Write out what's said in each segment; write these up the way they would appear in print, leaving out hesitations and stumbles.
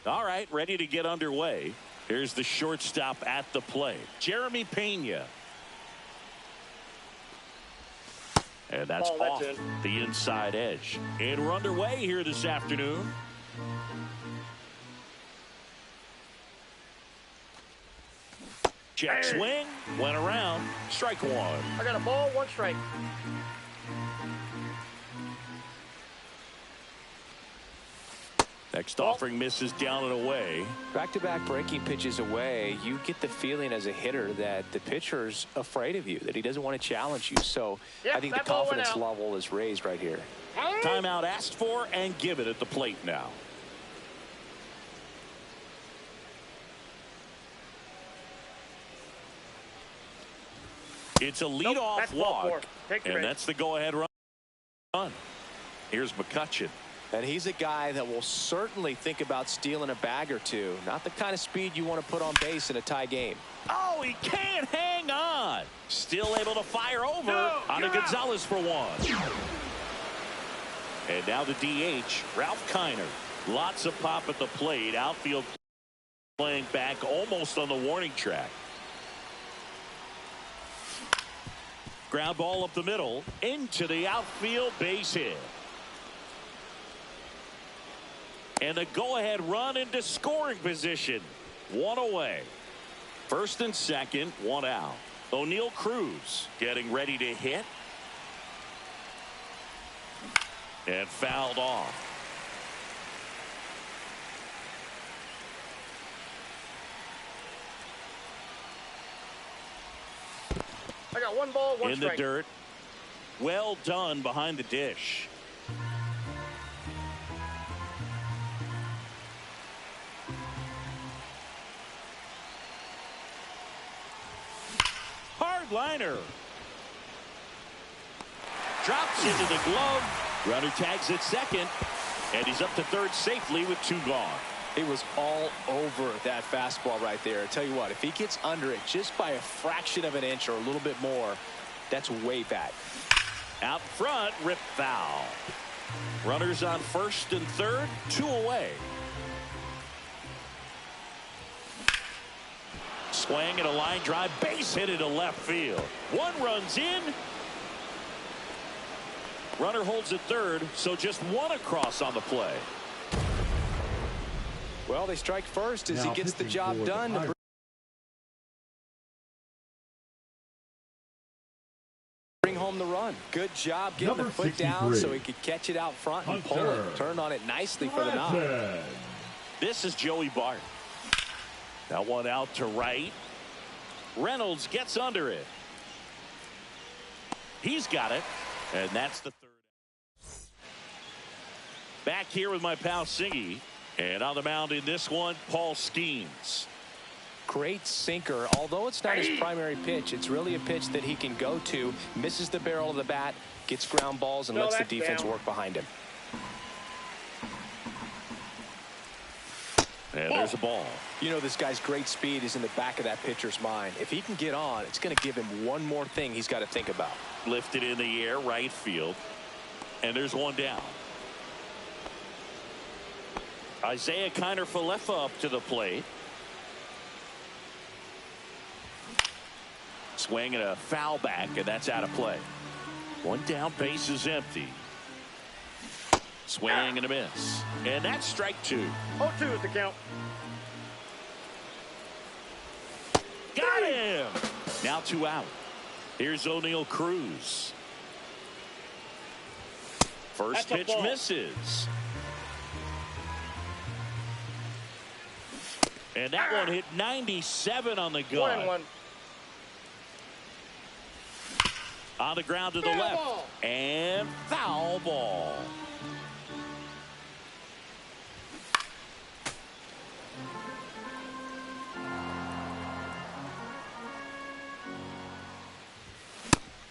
All right, ready to get underway. Here's the shortstop at the plate, Jeremy Pena. And that's off the inside edge. And we're underway here this afternoon. Check swing, went around, strike one. I got a ball, one strike. Next offering misses down and away. Back-to-back breaking pitches away, you get the feeling as a hitter that the pitcher's afraid of you, that he doesn't want to challenge you. So I think the confidence level is raised right here. Timeout asked for and given at the plate now. It's a leadoff walk, and that's the go-ahead run. Here's McCutchen. And he's a guy that will certainly think about stealing a bag or two. Not the kind of speed you want to put on base in a tie game. Oh, he can't hang on. Still able to fire over on a Gonzalez for one. And now the DH, Ralph Kiner. Lots of pop at the plate. Outfield playing back almost on the warning track. Ground ball up the middle into the outfield, base hit. And a go-ahead run into scoring position. One away. First and second, one out. O'Neal Cruz getting ready to hit. And fouled off. I got one ball, one strike. In the dirt. Well done behind the dish. Hard liner. Drops into the glove. Runner tags at second. And he's up to third safely with two gone. It was all over that fastball right there. I tell you what, if he gets under it just by a fraction of an inch or a little bit more, that's way back. Out front, rip foul. Runners on first and third, two away. Swing and a line drive, base hit into left field. One runs in. Runner holds at third, so just one across on the play. Well, they strike first as he gets the job done. Bring home the run. Good job getting the foot down so he could catch it out front and pull it. Turned on it nicely for the knock. This is Joey Bart. That one out to right. Reynolds gets under it. He's got it. And that's the third. Back here with my pal Singy. And on the mound in this one, Paul Skenes. Great sinker. Although it's not his primary pitch, it's really a pitch that he can go to. Misses the barrel of the bat, gets ground balls, and lets the defense work behind him. And there's a ball. You know, this guy's great speed is in the back of that pitcher's mind. If he can get on, it's going to give him one more thing he's got to think about. Lifted in the air, right field. And there's one down. Isaiah Kiner-Falefa up to the plate. Swing and a foul back, and that's out of play. One down, base is empty. Swing and a miss. And that's strike two. 0-2 is the count. Got him! Now two out. Here's O'Neal Cruz. First pitch misses. And that one hit 97 on the gun. 1-1. On the ground to the left. And foul ball.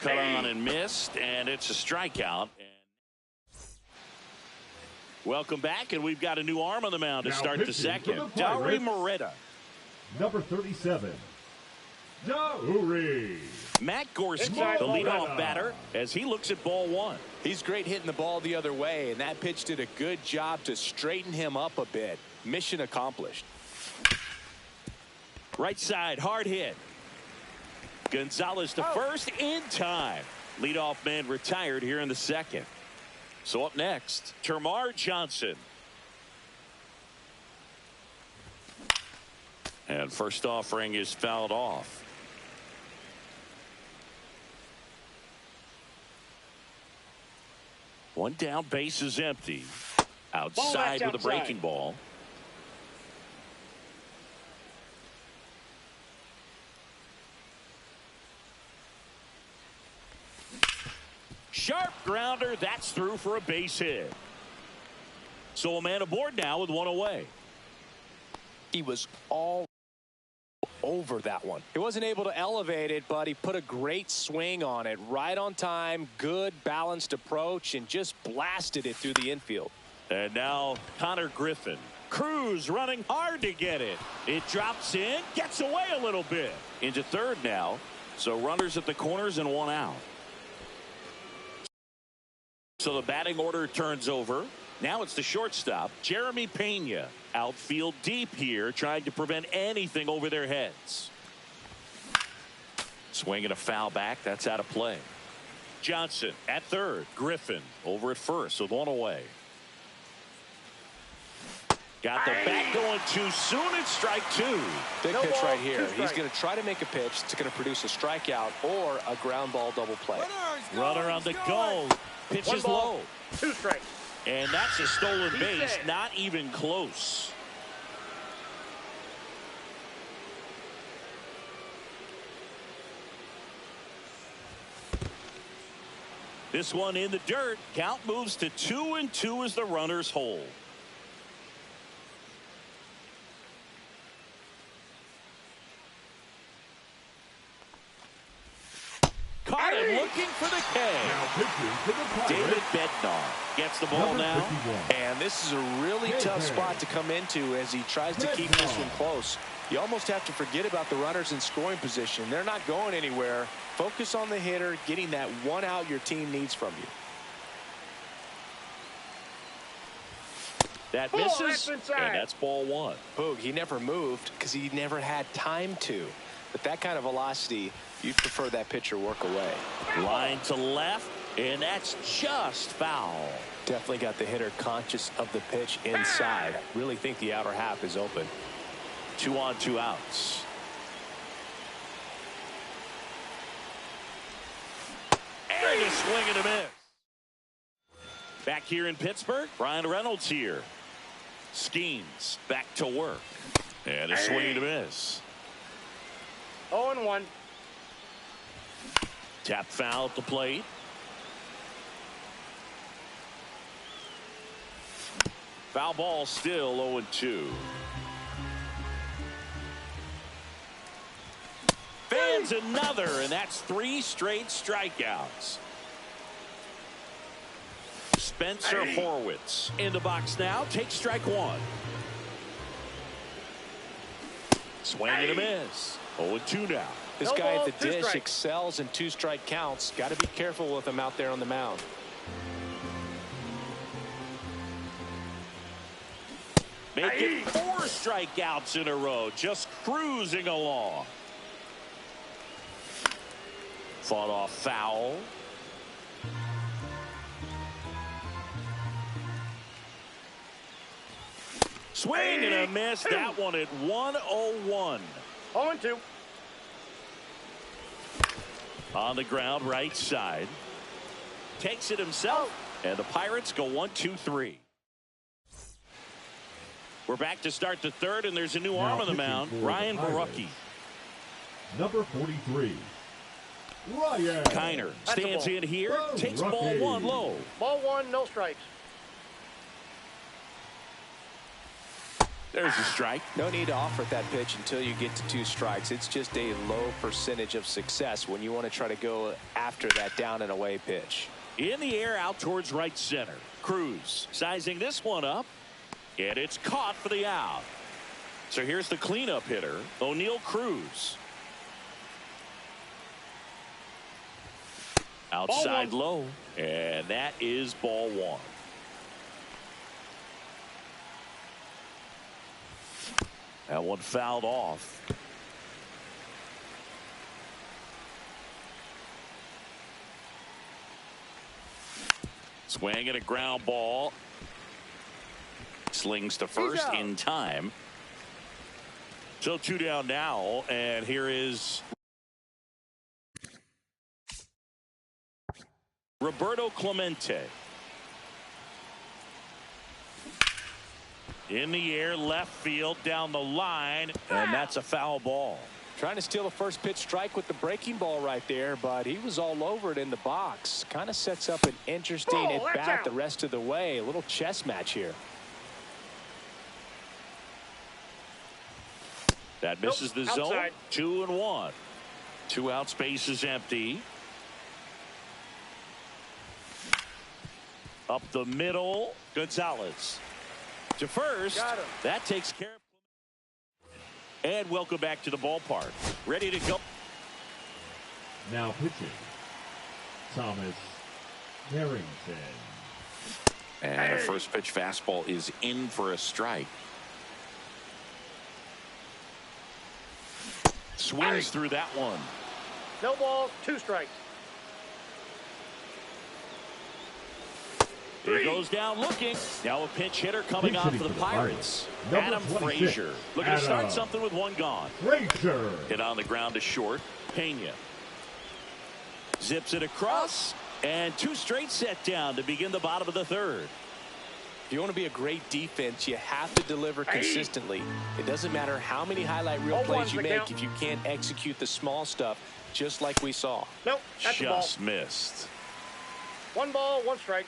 Cut on and missed, and it's a strikeout. Welcome back, and we've got a new arm on the mound to start the second. Dauri Moreta. Number 37, Dauri. Matt Gorski, the leadoff batter, as he looks at ball one. He's great hitting the ball the other way, and that pitch did a good job to straighten him up a bit. mission accomplished. Right side, hard hit. Gonzalez to first in time. Leadoff man retired here in the second. So up next, Termarr Johnson. And first offering is fouled off. One down, base is empty. Outside with a breaking ball. Sharp grounder. That's through for a base hit. So a man aboard now with one away. He was all over that one. He wasn't able to elevate it, but he put a great swing on it. Right on time, good balanced approach, and just blasted it through the infield. And now Connor Griffin. Cruz running hard to get it. It drops in, gets away a little bit. Into third now. So runners at the corners and one out. So the batting order turns over. Now it's the shortstop, Jeremy Pena. Outfield deep here, trying to prevent anything over their heads. Swinging a foul back. That's out of play. Johnson at third. Griffin over at first with one away. Got the bat going too soon. It's strike two. Big pitch right here. He's going to try to make a pitch that's going to produce a strikeout or a ground ball double play. Runner on the go. Pitch is low. 2 strikes. And that's a stolen base. Not even close. This one in the dirt. Count moves to 2-2 as the runners hold. Caught him looking for the K. David Bednar gets the ball now. And this is a really tough spot to come into as he tries to keep this one close. You almost have to forget about the runners in scoring position. They're not going anywhere. Focus on the hitter, getting that one out your team needs from you. That misses, and that's ball one. Boog, he never moved because he never had time to. With that kind of velocity, you'd prefer that pitcher work away. Line to left, and that's just foul. Definitely got the hitter conscious of the pitch inside. Really think the outer half is open. 2 on, 2 outs. And a swing and a miss. Back here in Pittsburgh, Brian Reynolds here. Skenes back to work. And a swing and a miss. 0-1. Tap foul at the plate. Foul ball still 0-2. Fans another, and that's 3 straight strikeouts. Spencer Horwitz in the box now. Takes strike one. Swing and a miss. 0-2 now. This guy at the dish excels in 2-strike counts. Got to be careful with him out there on the mound. Making 4 strikeouts in a row. Just cruising along. Fought off foul. Swing and a miss. That one at 1-0-1. 0-2. On the ground, right side. Takes it himself, and the Pirates go 1-2-3. We're back to start the third, and there's a new arm on the mound, Ryan Borucki. Number 43, Ryan. Kiner stands in here, takes ball one low. Ball one, no strikes. There's a strike. No need to offer that pitch until you get to 2 strikes. It's just a low percentage of success when you want to try to go after that down and away pitch. In the air out towards right center. Cruz sizing this one up, and it's caught for the out. So here's the cleanup hitter, O'Neal Cruz. Outside low, and that is ball one. That one fouled off. Swing and a ground ball. Slings to first in time. So 2 down now, and here is Roberto Clemente. In the air, left field, down the line, and that's a foul ball. Trying to steal a first pitch strike with the breaking ball right there, but he was all over it in the box. Kind of sets up an interesting at-bat the rest of the way. A little chess match here. That misses the zone. 2-1. 2 out, space is empty. Up the middle, Gonzalez to first. That takes care of. And welcome back to the ballpark. Ready to go. Now pitching, Thomas Harrington. And a first pitch fastball is in for a strike. Swings through that one. No balls, 2 strikes. He goes down looking. Now a pinch hitter coming on for the Pirates. Adam Frazier looking to start something with 1 gone. Frazier hit on the ground to short. Pena zips it across, and 2 straight set down to begin the bottom of the 3rd. If you want to be a great defense, you have to deliver consistently. It doesn't matter how many highlight reel plays you make if you can't execute the small stuff, just like we saw. Nope, that's a ball. Just missed. 1 ball, 1 strike.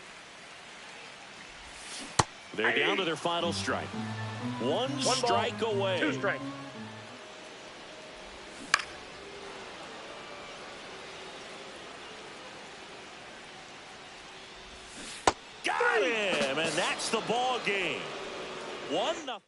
They're down to their final strike. One strike ball, away. 2 strikes. Got him, and that's the ball game. 1-0.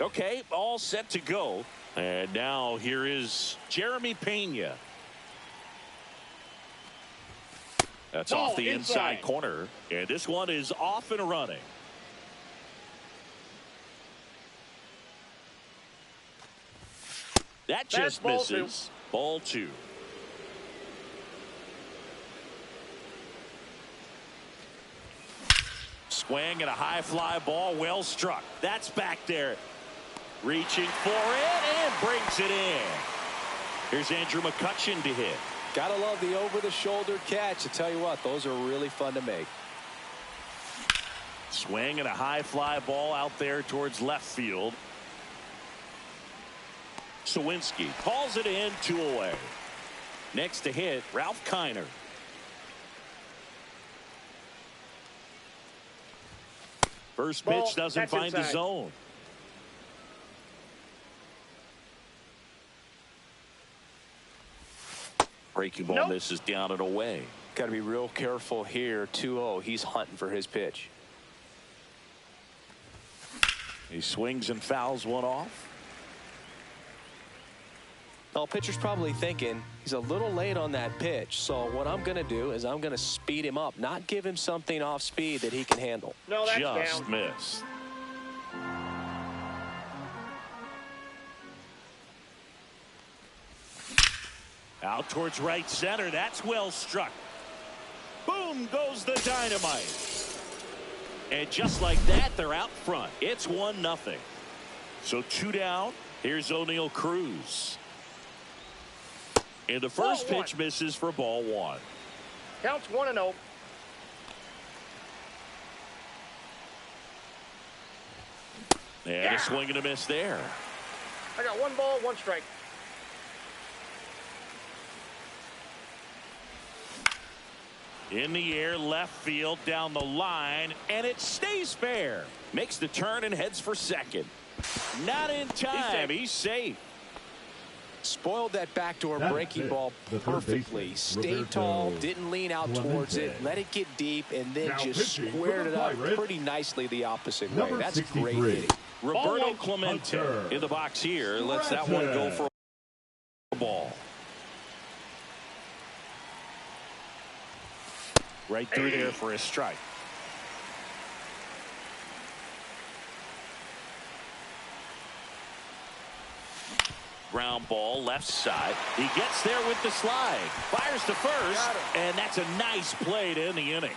Okay, all set to go. And now here is Jeremy Pena. That's off the inside corner. And this one is off and running. That just misses. Ball 2. Swing and a high fly ball, well struck. That's back there. Reaching for it and brings it in. Here's Andrew McCutchen to hit. Gotta love the over-the-shoulder catch. I tell you what, those are really fun to make. Swing and a high fly ball out there towards left field. Sawinski calls it in, 2 away. Next to hit, Ralph Kiner. First pitch doesn't find the zone. Breaking ball misses down and away. Got to be real careful here. 2-0. He's hunting for his pitch. He swings and fouls one off. Well, pitcher's probably thinking he's a little late on that pitch. So what I'm going to do is I'm going to speed him up, not give him something off speed that he can handle. No, that's just down. missed. Out towards right center. That's well struck. Boom goes the dynamite. And just like that, they're out front. It's 1-0. So 2 down. Here's O'Neal Cruz. And the first pitch misses for ball 1. Counts 1-0. And a swing and a miss there. I got 1 ball, 1 strike. In the air, left field, down the line, and it stays fair. Makes the turn and heads for second. Not in time. He's safe. Spoiled that backdoor breaking ball perfectly. Stayed tall, didn't lean out towards it, let it get deep, and then just squared it up pretty nicely the opposite way. That's great hitting. Roberto Clemente in the box here. Lets that one go for a ball. Right through there for a strike. Ground ball left side. He gets there with the slide. Fires to first. And that's a nice play to end the inning.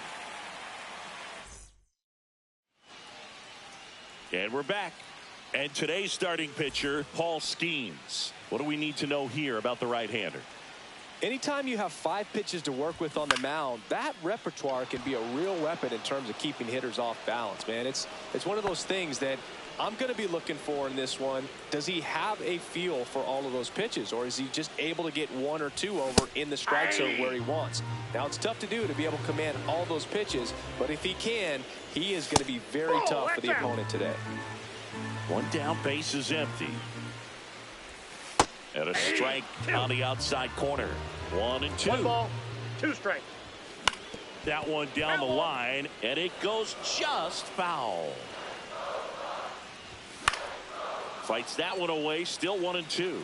And we're back. And today's starting pitcher, Paul Skenes. What do we need to know here about the right-hander? Anytime you have 5 pitches to work with on the mound, that repertoire can be a real weapon in terms of keeping hitters off balance, man. It's one of those things that I'm going to be looking for in this one. Does he have a feel for all of those pitches, or is he just able to get 1 or 2 over in the strike zone where he wants? Now, it's tough to do to be able to command all those pitches, but if he can, he is going to be very tough for the opponent today. 1 down, base is empty. And a strike on the outside corner. 1-2. 1 ball, 2 strikes. That one down the line, and it goes just foul. Fights that one away, still 1-2.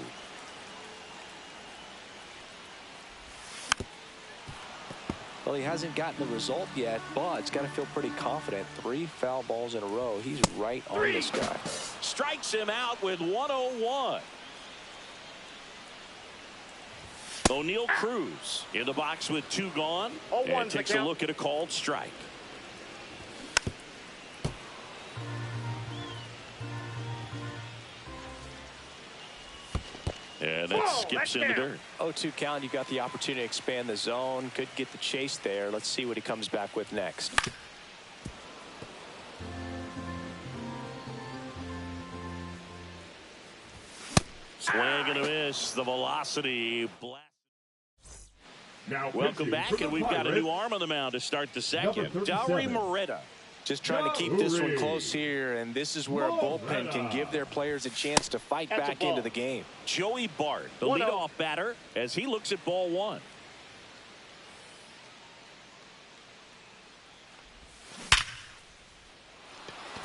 Well, he hasn't gotten the result yet, but he's got to feel pretty confident. 3 foul balls in a row. He's right on this guy. Strikes him out with 101. O'Neal Cruz in the box with 2 gone. And takes a look at a called strike. And that skips in the dirt. 0-2 count. You got the opportunity to expand the zone. Could get the chase there. Let's see what he comes back with next. Swing and a miss. The velocity blast. Now welcome back, and we've got a new arm on the mound to start the second. Dari Moreta. Just trying to keep this one close here, and this is where a bullpen can give their players a chance to fight back into the game. Joey Bart, the leadoff batter, as he looks at ball 1.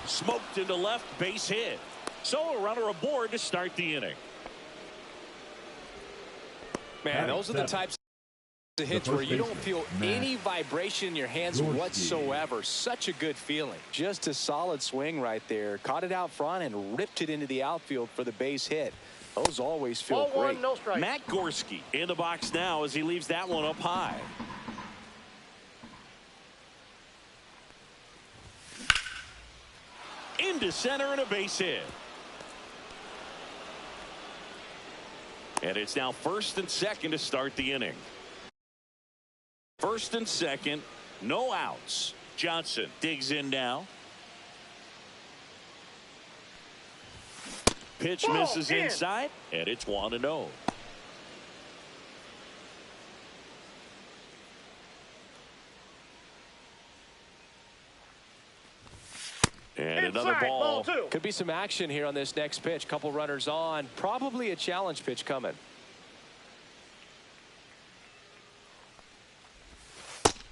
Smoked into left, base hit. So a runner aboard to start the inning. Man, those are the types of hits where you don't feel any vibration in your hands whatsoever. Such a good feeling. Just a solid swing right there. Caught it out front and ripped it into the outfield for the base hit. Those always feel great. 1, no strike. Matt Gorski in the box now as he leaves that one up high. Into center and a base hit. And it's now 1st and 2nd to start the inning. 1st and 2nd, no outs. Johnson digs in now. Pitch misses inside, and it's 1-0. And another ball. Could be some action here on this next pitch. Couple runners on. Probably a challenge pitch coming.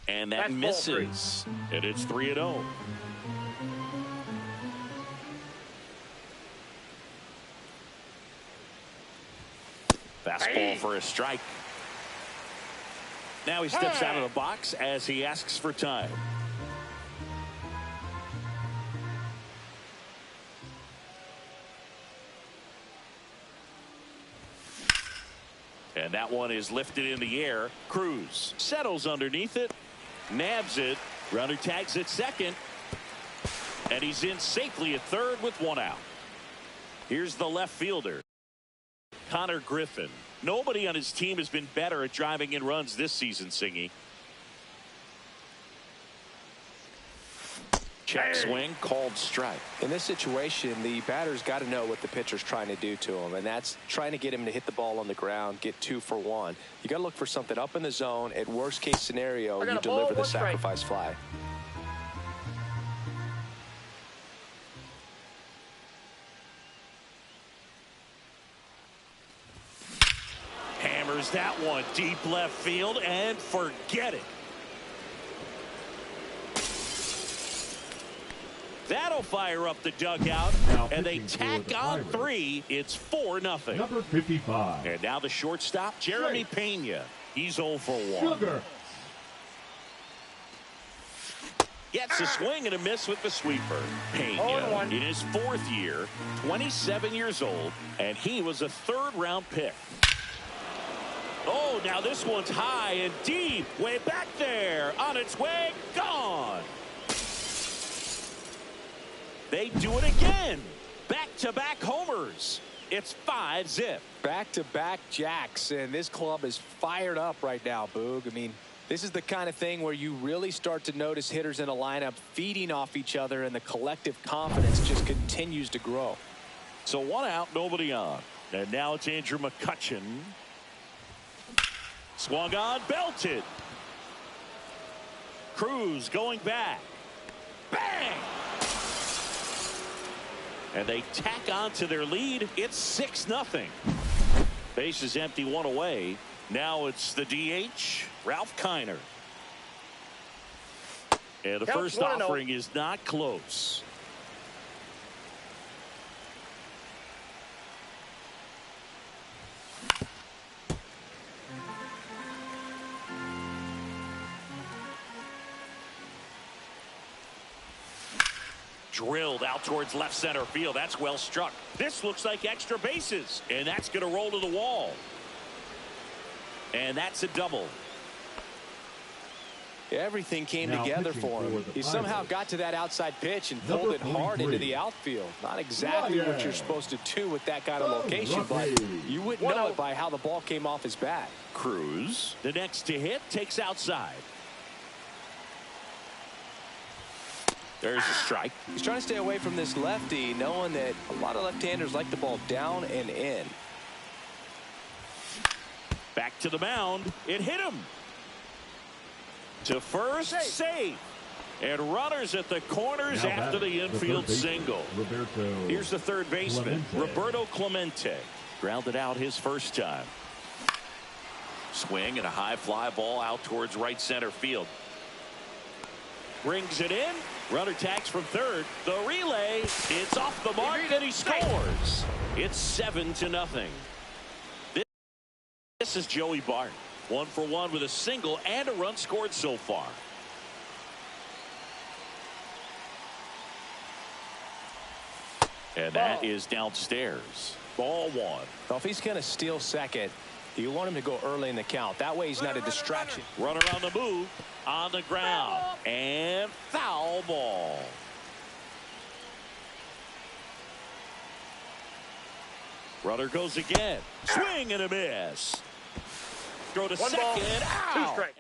And that That's ball misses. And it's 3-0. Fastball for a strike. Now he steps out of the box as he asks for time. And that one is lifted in the air. Cruz settles underneath it, nabs it. Runner tags at second. And he's in safely at third with one out. Here's the left fielder, Connor Griffin. Nobody on his team has been better at driving in runs this season, Singy. Check swing, called strike. In this situation, the batter's got to know what the pitcher's trying to do to him, and that's trying to get him to hit the ball on the ground, get 2 for 1. You got to look for something up in the zone. At worst case scenario, you deliver the sacrifice fly. Hammers that one deep left field and forget it. That'll fire up the dugout, and they tack on 3. It's 4-0. Number 55. And now the shortstop, Jeremy Pena. He's 0 for 1. Sugar. Gets a swing and a miss with the sweeper. Pena in his 4th year, 27 years old, and he was a 3rd-round pick. Oh, now this one's high and deep, way back there, on its way, gone. They do it again. Back-to-back homers. It's 5-zip. Back-to-back jacks, and this club is fired up right now, Boog. I mean, this is the kind of thing where you really start to notice hitters in a lineup feeding off each other, and the collective confidence just continues to grow. So 1 out, nobody on. And now it's Andrew McCutchen. Swung on, belted. Cruz going back. Bang! And they tack on to their lead. It's 6-0. Base is empty, 1 away. Now it's the DH, Ralph Kiner. And the first offering is not close. Drilled out towards left center field. That's well struck. This looks like extra bases, and that's going to roll to the wall. And that's a double. Everything came together for him. He somehow got to that outside pitch and pulled it hard into the outfield. Not exactly what you're supposed to do with that kind of location, but you wouldn't know it by how the ball came off his bat. Cruz, the next to hit, takes outside. There's a strike. He's trying to stay away from this lefty, knowing that a lot of left-handers like the ball down and in. Back to the mound. It hit him. To first, safe. And runners at the corners after the infield single. Here's the third baseman, Roberto Clemente. Grounded out his first time. Swing and a high fly ball out towards right center field. Brings it in. Runner tags from third. The relay. It's off the mark and he scores. It's 7-0. This is Joey Bart. 1 for 1 with a single and a run scored so far. And that is downstairs. Ball 1. Well, if he's going to steal second, you want him to go early in the count. That way he's not a distraction. Runner on the move. On the ground. And foul ball. Runner goes again. Swing and a miss. Throw to second. Out. 2 strikes.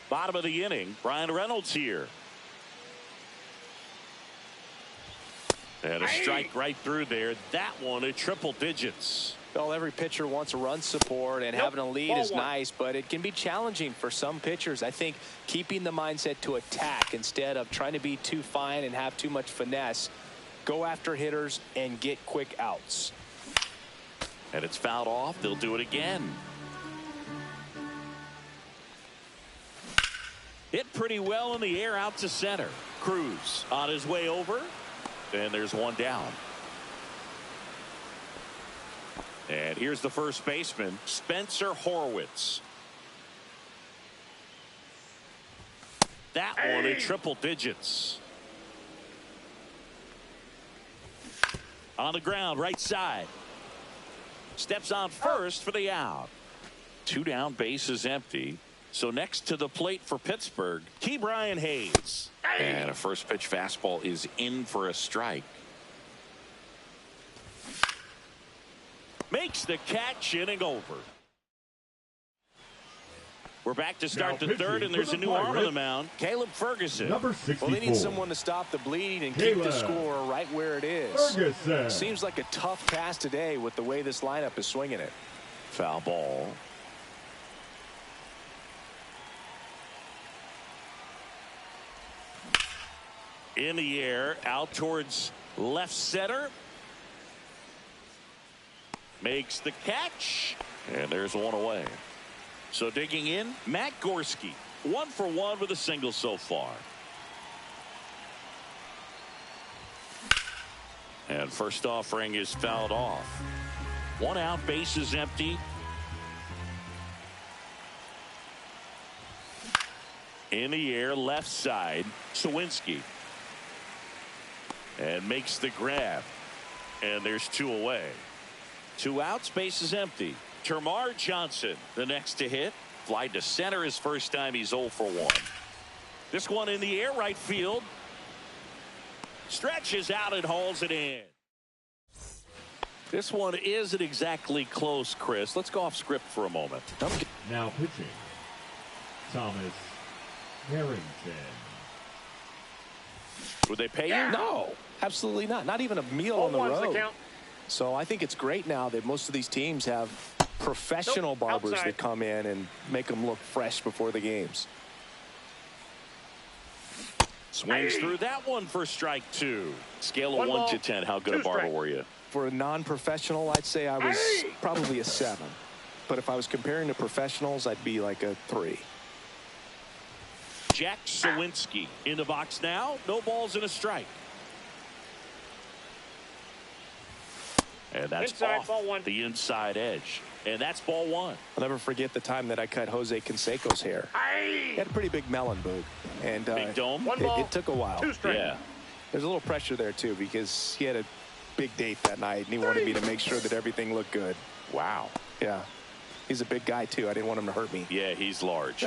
Bottom of the inning. Brian Reynolds here. And a strike right through there. That one at triple digits. Well, every pitcher wants a run support, and having a lead is nice, but it can be challenging for some pitchers. I think keeping the mindset to attack instead of trying to be too fine and have too much finesse. Go after hitters and get quick outs. And it's fouled off. They'll do it again. Hit pretty well in the air out to center. Cruz on his way over. And there's one down. And here's the first baseman, Spencer Horwitz. That one in triple digits. On the ground, right side. Steps on first for the out. 2 down, base is empty. So next to the plate for Pittsburgh, Ke'Bryan Hayes. And a first pitch fastball is in for a strike. Makes the catch, inning over. We're back to start the third, and there's a new arm on the mound. Caleb Ferguson. Number 64. Well, they need someone to stop the bleed and keep the score right where it is. Ferguson. Seems like a tough task today with the way this lineup is swinging it. Foul ball. In the air, out towards left center. Makes the catch, and there's one away. So digging in, Matt Gorski, 1 for 1 with a single so far. And first offering is fouled off. 1 out, base is empty. In the air, left side, Sawinski. And makes the grab. And there's 2 away. 2 outs, base is empty. Termarr Johnson, the next to hit. Fly to center his first time. He's 0 for 1. This one in the air, right field. Stretches out and hauls it in. This one isn't exactly close, Chris. Let's go off script for a moment. Now pitching, Thomas Harrington. Would they pay you? No, absolutely not. Not even a meal on the road. So I think it's great now that most of these teams have professional barbers that come in and make them look fresh before the games. Swings through that one for strike 2. Scale of 1 to 10. How good a barber were you? For a non-professional, I'd say I was probably a 7. But if I was comparing to professionals, I'd be like a 3. Jack Sawinski in the box now. No balls and a strike. And that's off ball 1. The inside edge. And that's ball 1. I'll never forget the time that I cut Jose Canseco's hair. He had a pretty big melon, Boog. And big dome. It took a while. 2 strikes. Yeah. There's a little pressure there, too, because he had a big date that night, and he wanted me to make sure that everything looked good. Wow. Yeah. He's a big guy, too. I didn't want him to hurt me. Yeah, he's large.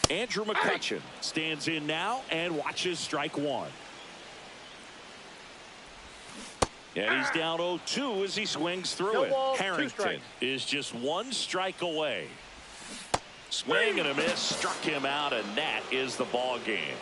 Andrew McCutchen stands in now and watches strike 1. And he's down 0-2 as he swings through it. Harrington is just 1 strike away. Swing and a miss, struck him out, and that is the ball game.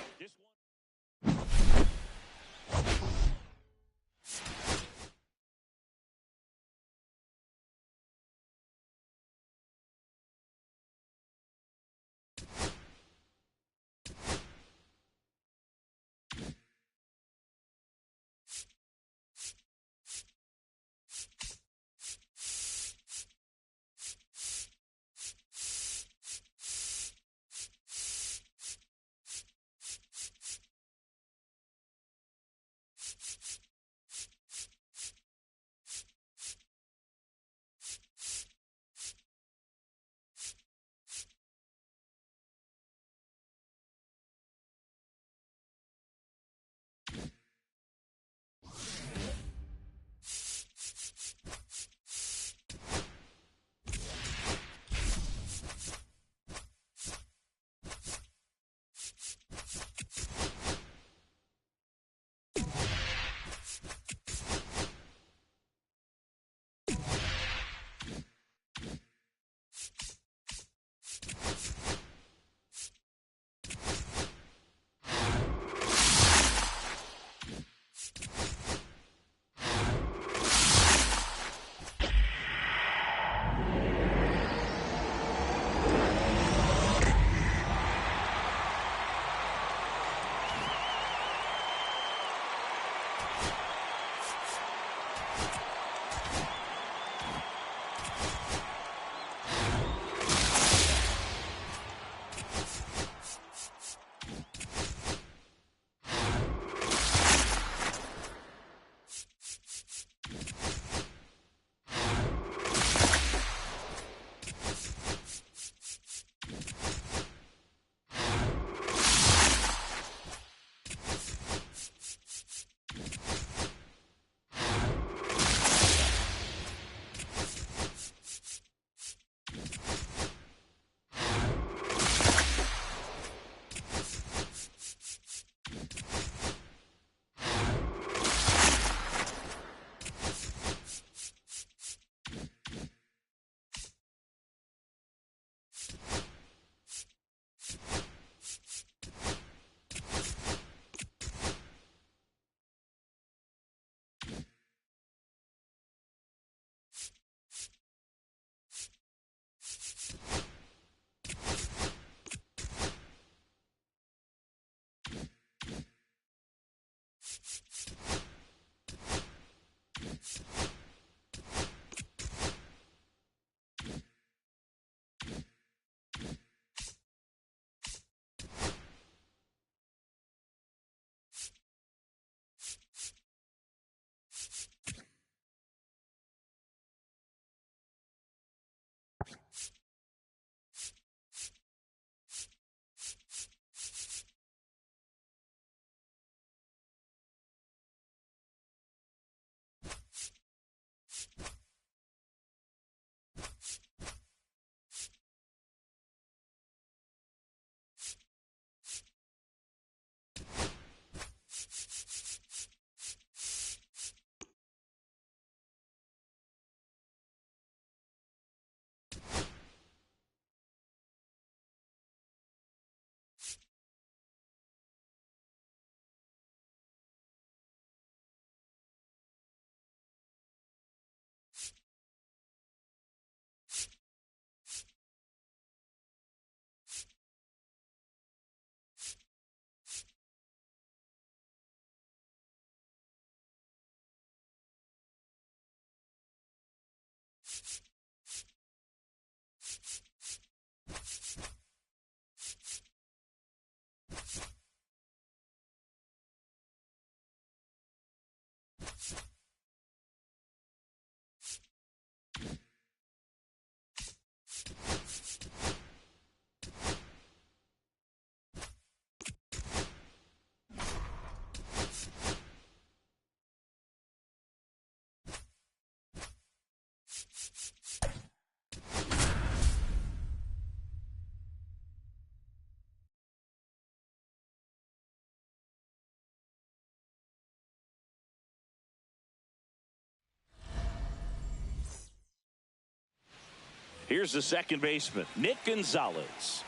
Here's the second baseman, Nick Gonzalez.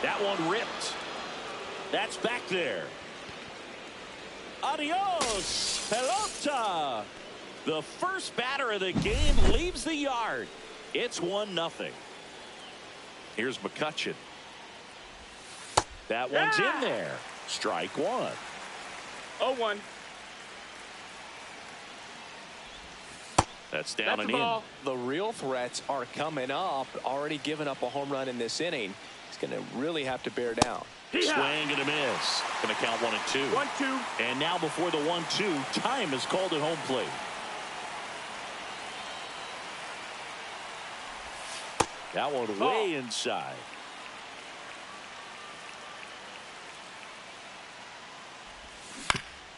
That one ripped. That's back there. Adios, pelota. The first batter of the game leaves the yard. It's 1-0. Here's McCutchen. That one's in there. Strike one. 0-1. That's down and in. The real threats are coming up. Already given up a home run in this inning. He's going to really have to bear down. Swing and a miss. Going to count 1-2. 1-2. And now before the 1-2, time is called at home plate. That one way inside.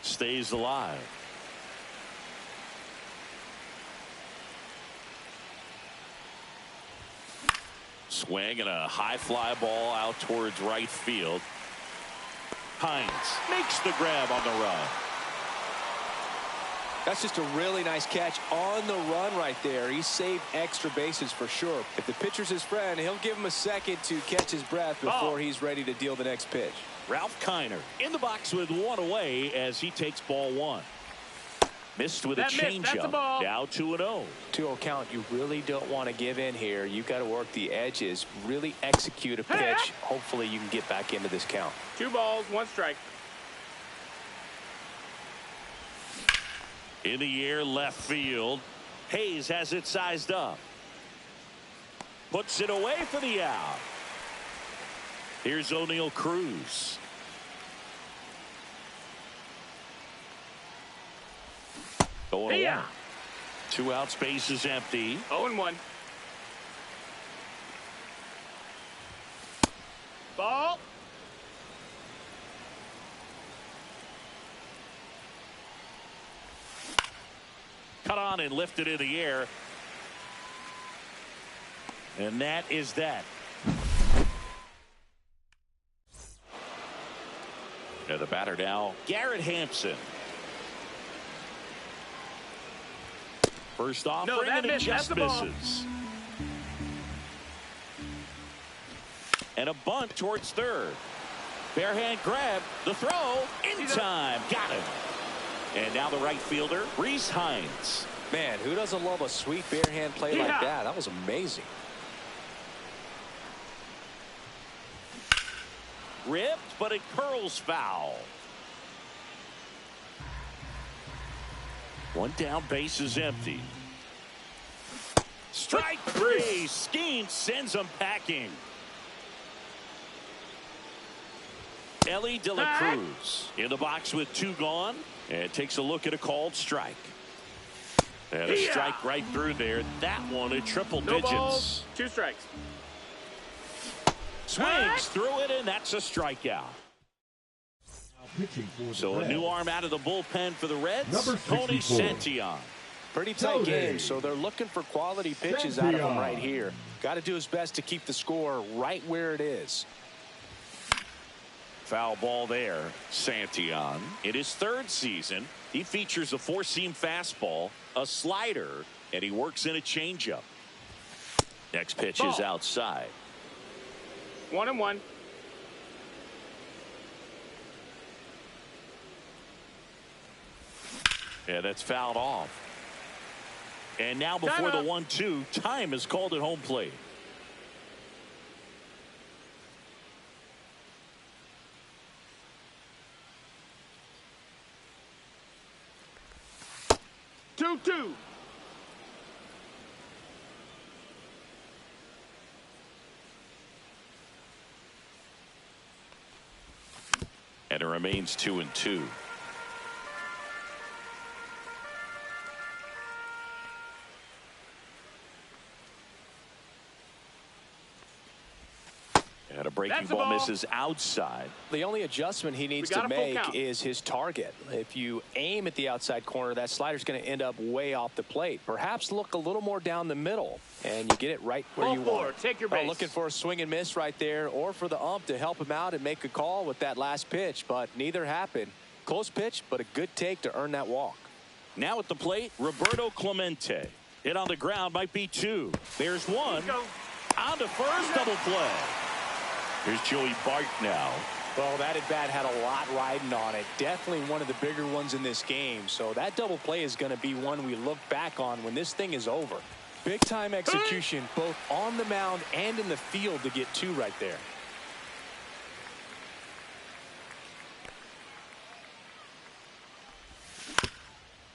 Stays alive. Swing and a high fly ball out towards right field. Hines makes the grab on the run. That's just a really nice catch on the run right there. He saved extra bases for sure. If the pitcher's his friend, he'll give him a second to catch his breath before he's ready to deal the next pitch. Ralph Kiner in the box with one away as he takes ball one. Missed with a changeup. Now 2-0. 2-0 count. You really don't want to give in here. You've got to work the edges, really execute a pitch. Hopefully you can get back into this count. 2 balls, 1 strike. In the air, left field. Hayes has it sized up. Puts it away for the out. Here's O'Neal Cruz. Going on. 2 outs, base is empty. 0-1. Ball. Cut on and lifted in the air. And that is that. And the batter now, Garrett Hampson. First offering, and it just misses. And a bunt towards third. Barehand grab, the throw, in time. Got him. And now the right fielder, Reese Hines. Man, who doesn't love a sweet barehand play like that? That was amazing. Ripped, but it curls foul. One down, base is empty. Strike three. Skenes sends him packing. Ellie De La Cruz in the box with 2 gone, and takes a look at a called strike. And a strike right through there. That one at triple digits. Balls, 2 strikes. Swings through it, and that's a strikeout. So a new arm out of the bullpen for the Reds, Tony Santillan. Pretty tight game, so they're looking for quality pitches out of him right here. Got to do his best to keep the score right where it is. Foul ball there. Santillan, in his 3rd season, he features a 4-seam fastball, a slider, and he works in a changeup. Next pitch is outside. 1-1. Yeah, that's fouled off. And now before the 1-2, time is called at home plate. Two. And it remains 2-2. And a breaking ball misses outside. The only adjustment he needs to make is his target. If you aim at the outside corner, that slider's going to end up way off the plate. Perhaps look a little more down the middle, and you get it right where you want. Take your base. Looking for a swing and miss right there, or for the ump to help him out and make a call with that last pitch, but neither happened. Close pitch, but a good take to earn that walk. Now at the plate, Roberto Clemente. Hit on the ground, might be 2. There's 1. On to first, double play. Here's Joey Bart now. Well, that at-bat had a lot riding on it. Definitely one of the bigger ones in this game. So that double play is going to be one we look back on when this thing is over. Big-time execution, both on the mound and in the field to get 2 right there.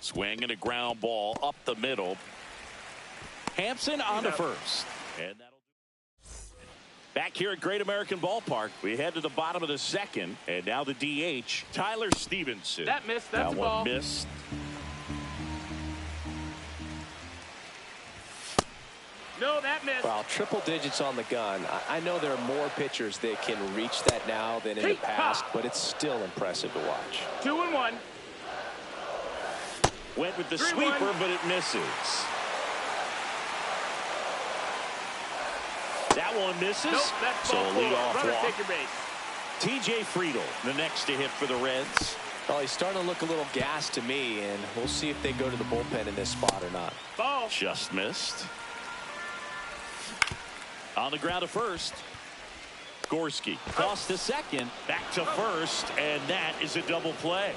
Swing and a ground ball up the middle. Hampson on to first. And that'll back here at Great American Ballpark, we head to the bottom of the 2nd, and now the DH, Tyler Stevenson. That missed. That's that a one ball. Missed. No, that missed. Well, triple digits on the gun. I know there are more pitchers that can reach that now than in the past, but it's still impressive to watch. 2-1. Went with the sweeper, but it misses. That one misses. Nope, that's so a leadoff walk. Take your base. TJ Friedl, the next to hit for the Reds. Well, he's starting to look a little gassed to me, and we'll see if they go to the bullpen in this spot or not. Ball. Just missed. On the ground to first. Gorski cross to second, back to first, and that is a double play.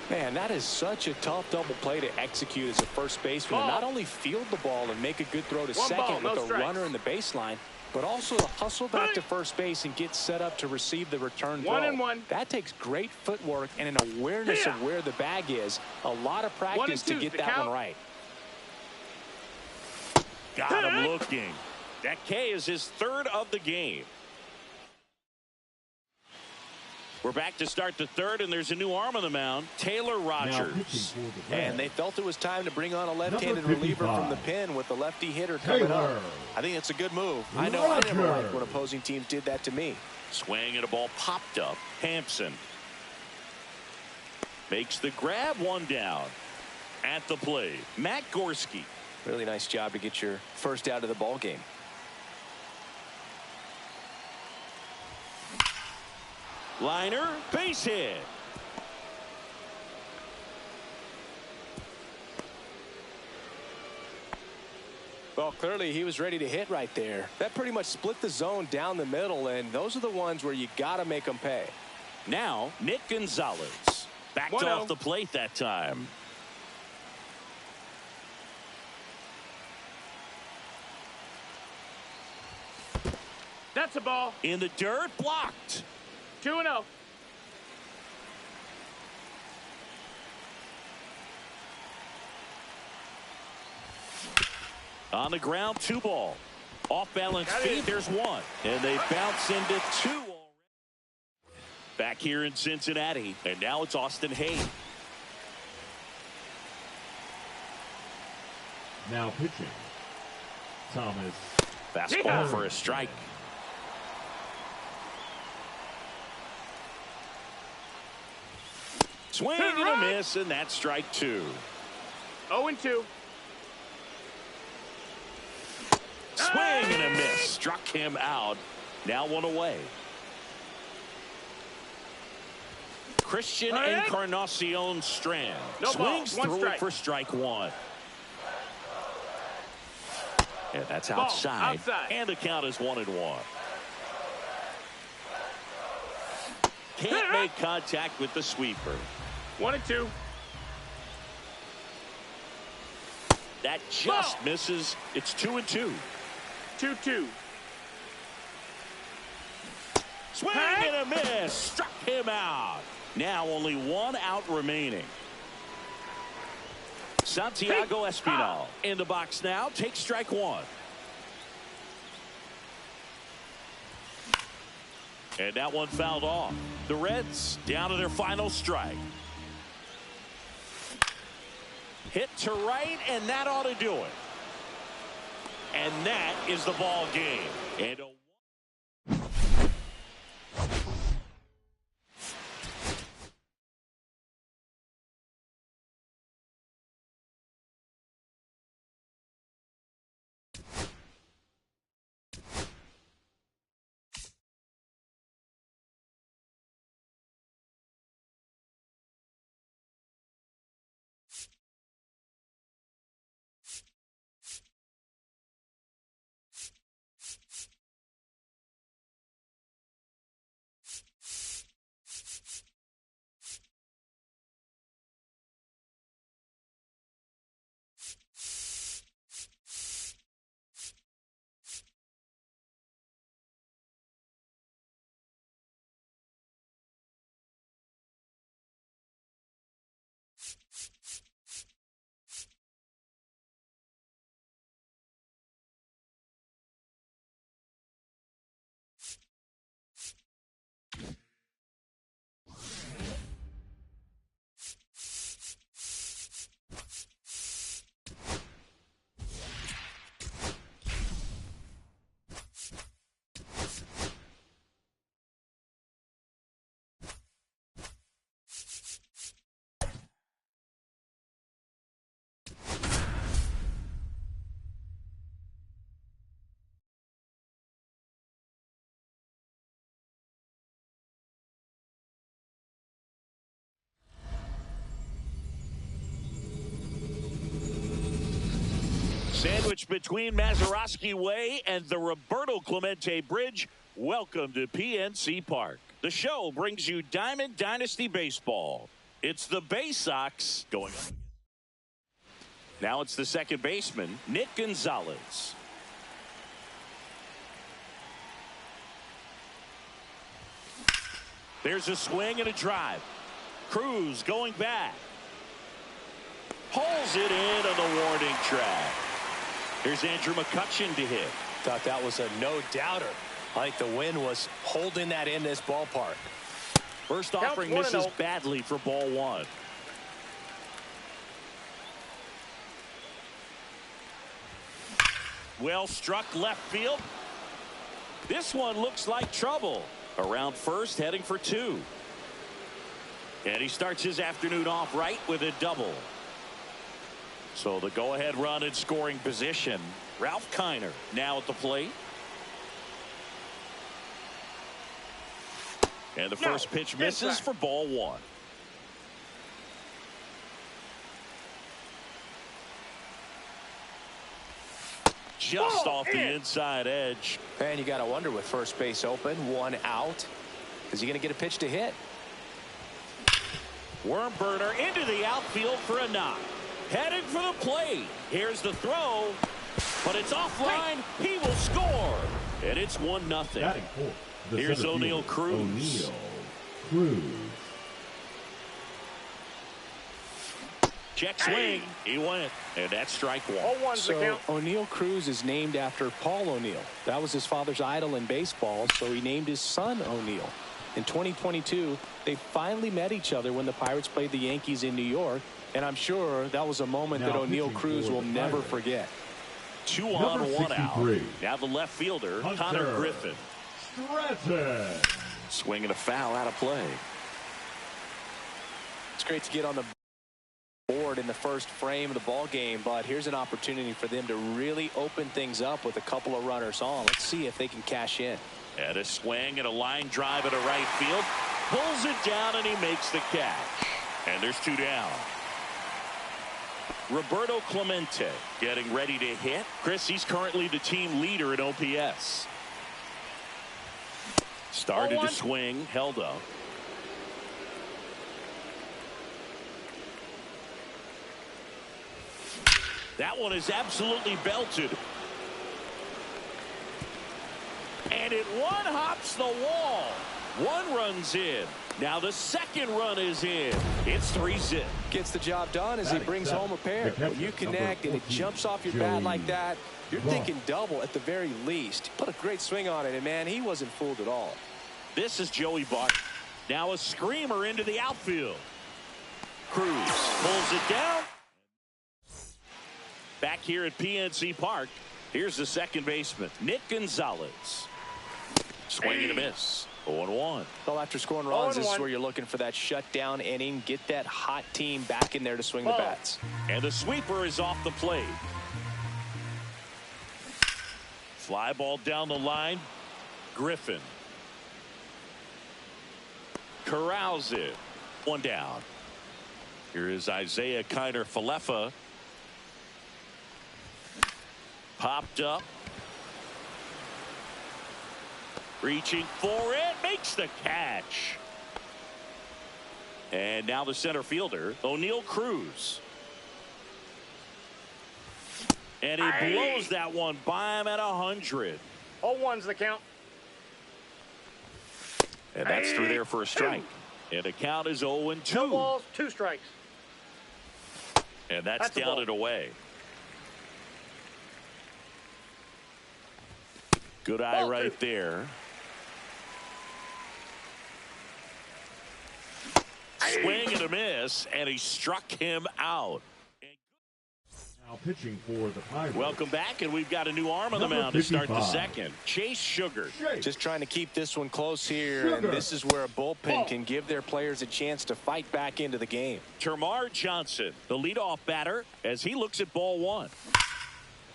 Man, that is such a tough double play to execute as a first baseman. Not only field the ball and make a good throw to second with a runner in the baseline, but also to hustle back to first base and get set up to receive the return throw. 1-1. That takes great footwork and an awareness of where the bag is. A lot of practice to get that one right. Got him looking. That K is his 3rd of the game. We're back to start the 3rd, and there's a new arm on the mound, Taylor Rogers. And they felt it was time to bring on a left-handed reliever from the pen with the lefty hitter coming up. I think it's a good move. I know I never liked when opposing teams did that to me. Swing and a ball popped up. Hampson makes the grab, 1 down. At the plate, Matt Gorski. Really nice job to get your first out of the ball game. Liner, base hit. Well, clearly he was ready to hit right there. That pretty much split the zone down the middle, and those are the ones where you got to make them pay. Now, Nick Gonzalez. Backed off the plate that time. That's a ball. In the dirt, blocked. On the ground, 2 ball. Off balance feed, there's 1. And they bounce into 2 already. Back here in Cincinnati, and now it's Austin Hayes. Now pitching, Thomas. Fastball for a strike. Swing and a miss, and that's strike 2. 0-2. Swing and a miss. Struck him out. Now 1 away. Christian Encarnacion Strand swings through it for strike 1. And that's outside. And the count is 1-1. Can't make contact with the sweeper. 1-2. That just misses. It's 2-2. 2-2. Swing and a miss. Struck him out. Now only 1 out remaining. Santiago Espinal in the box now. Takes strike 1. And that one fouled off. The Reds down to their final strike. Hit to right, and that ought to do it. And that is the ball game. And sandwiched between Mazeroski Way and the Roberto Clemente Bridge. Welcome to PNC Park. The show brings you Diamond Dynasty Baseball. It's the Bay Sox going up. Now it's the second baseman, Nick Gonzalez. There's a swing and a drive. Cruz going back. Pulls it in on the warning track. Here's Andrew McCutchen to hit. Thought that was a no-doubter. I think the wind was holding that in this ballpark. First offering misses badly for ball 1. Well struck left field. This one looks like trouble. Around first, heading for 2. And he starts his afternoon off right with a double. So the go-ahead run in scoring position. Ralph Kiner now at the plate. And the first pitch misses for ball 1. Just off the inside edge. And you got to wonder, with first base open, 1 out, is he going to get a pitch to hit? Worm burner into the outfield for a knock. Headed for the plate. Here's the throw, but it's offline. He will score, and it's 1-0. Here's O'Neal Cruz. Check swing. He went. And that's strike one. 0-1's the So count. O'Neill Cruz is named after Paul O'Neill. That was his father's idol in baseball, so he named his son O'Neill. In 2022, they finally met each other when the Pirates played the Yankees in New York, and I'm sure that was a moment that O'Neill Cruz will never forget. 2 on, Number 1 out. 63. Now the left fielder, Hunter. Connor Griffin. Stratton. Swinging a foul out of play. It's great to get on the board in the first frame of the ball game, but here's an opportunity for them to really open things up with a couple of runners on. Let's see if they can cash in. And a swing and a line drive into right field. Pulls it down and he makes the catch. And there's 2 down. Roberto Clemente getting ready to hit. Chris, he's currently the team leader in OPS. Started to swing, held up. That one is absolutely belted. And it one hops the wall. 1 runs in. Now the second run is in. It's 3-zip. Gets the job done as he brings home a pair. When you connect and it jumps off your bat like that, you're thinking double at the very least. Put a great swing on it, and man, he wasn't fooled at all. This is Joey Buck. Now a screamer into the outfield. Cruz pulls it down. Back here at PNC Park, here's the second baseman, Nick Gonzalez. Swing and a miss. 0-1. Well, after scoring runs, this is where you're looking for that shutdown inning. Get that hot team back in there to swing the bats. And the sweeper is off the plate. Fly ball down the line. Griffin corrals it. 1 down. Here is Isaiah Kiner-Falefa. Popped up. Reaching for it. Makes the catch. And now the center fielder, O'Neill Cruz. And he blows that one by him at 100. 0-1's the count. And that's through there for a strike. And the count is 0-2. 2 balls, 2 strikes. And that's down and away. Good eye right there. Swing and a miss, and he struck him out. Now pitching for the Pirates. Welcome back, and we've got a new arm on the mound to start the second. Chase Sugar. Just trying to keep this one close here, and this is where a bullpen can give their players a chance to fight back into the game. Termarr Johnson, the leadoff batter, as he looks at ball 1.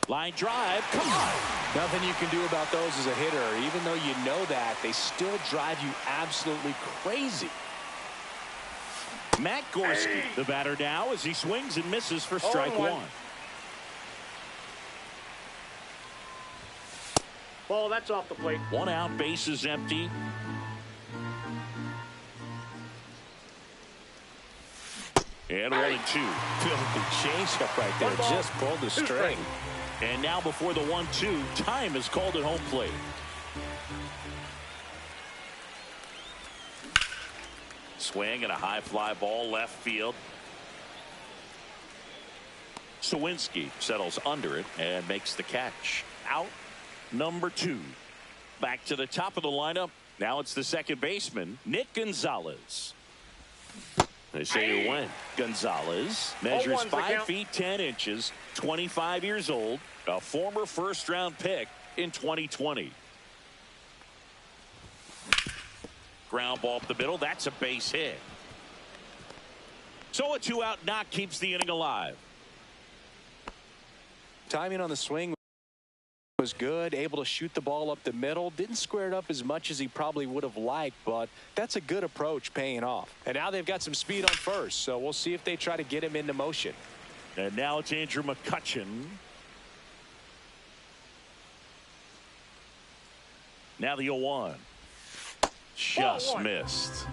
Line drive, come on. Nothing you can do about those as a hitter. Even though you know that, they still drive you absolutely crazy. Matt Gorski, the batter now, as he swings and misses for strike 1. Ball, that's off the plate. 1 out, base is empty. And 1-2. Filthy changeup right there. Just pulled the string. And now before the 1-2, time is called at home plate. Swing and a high fly ball left field. Sawinski settles under it and makes the catch. Out number 2. Back to the top of the lineup. Now it's the second baseman, Nick Gonzalez. They say he went. Gonzalez measures 5 feet 10 inches, 25 years old, a former first-round pick in 2020. Ground ball up the middle. That's a base hit. So a 2-out knock keeps the inning alive. Timing on the swing was good, able to shoot the ball up the middle. Didn't square it up as much as he probably would have liked, but that's a good approach paying off. And now they've got some speed on first, so we'll see if they try to get him into motion. And now it's Andrew McCutchen. Now the 0-1. Just missed.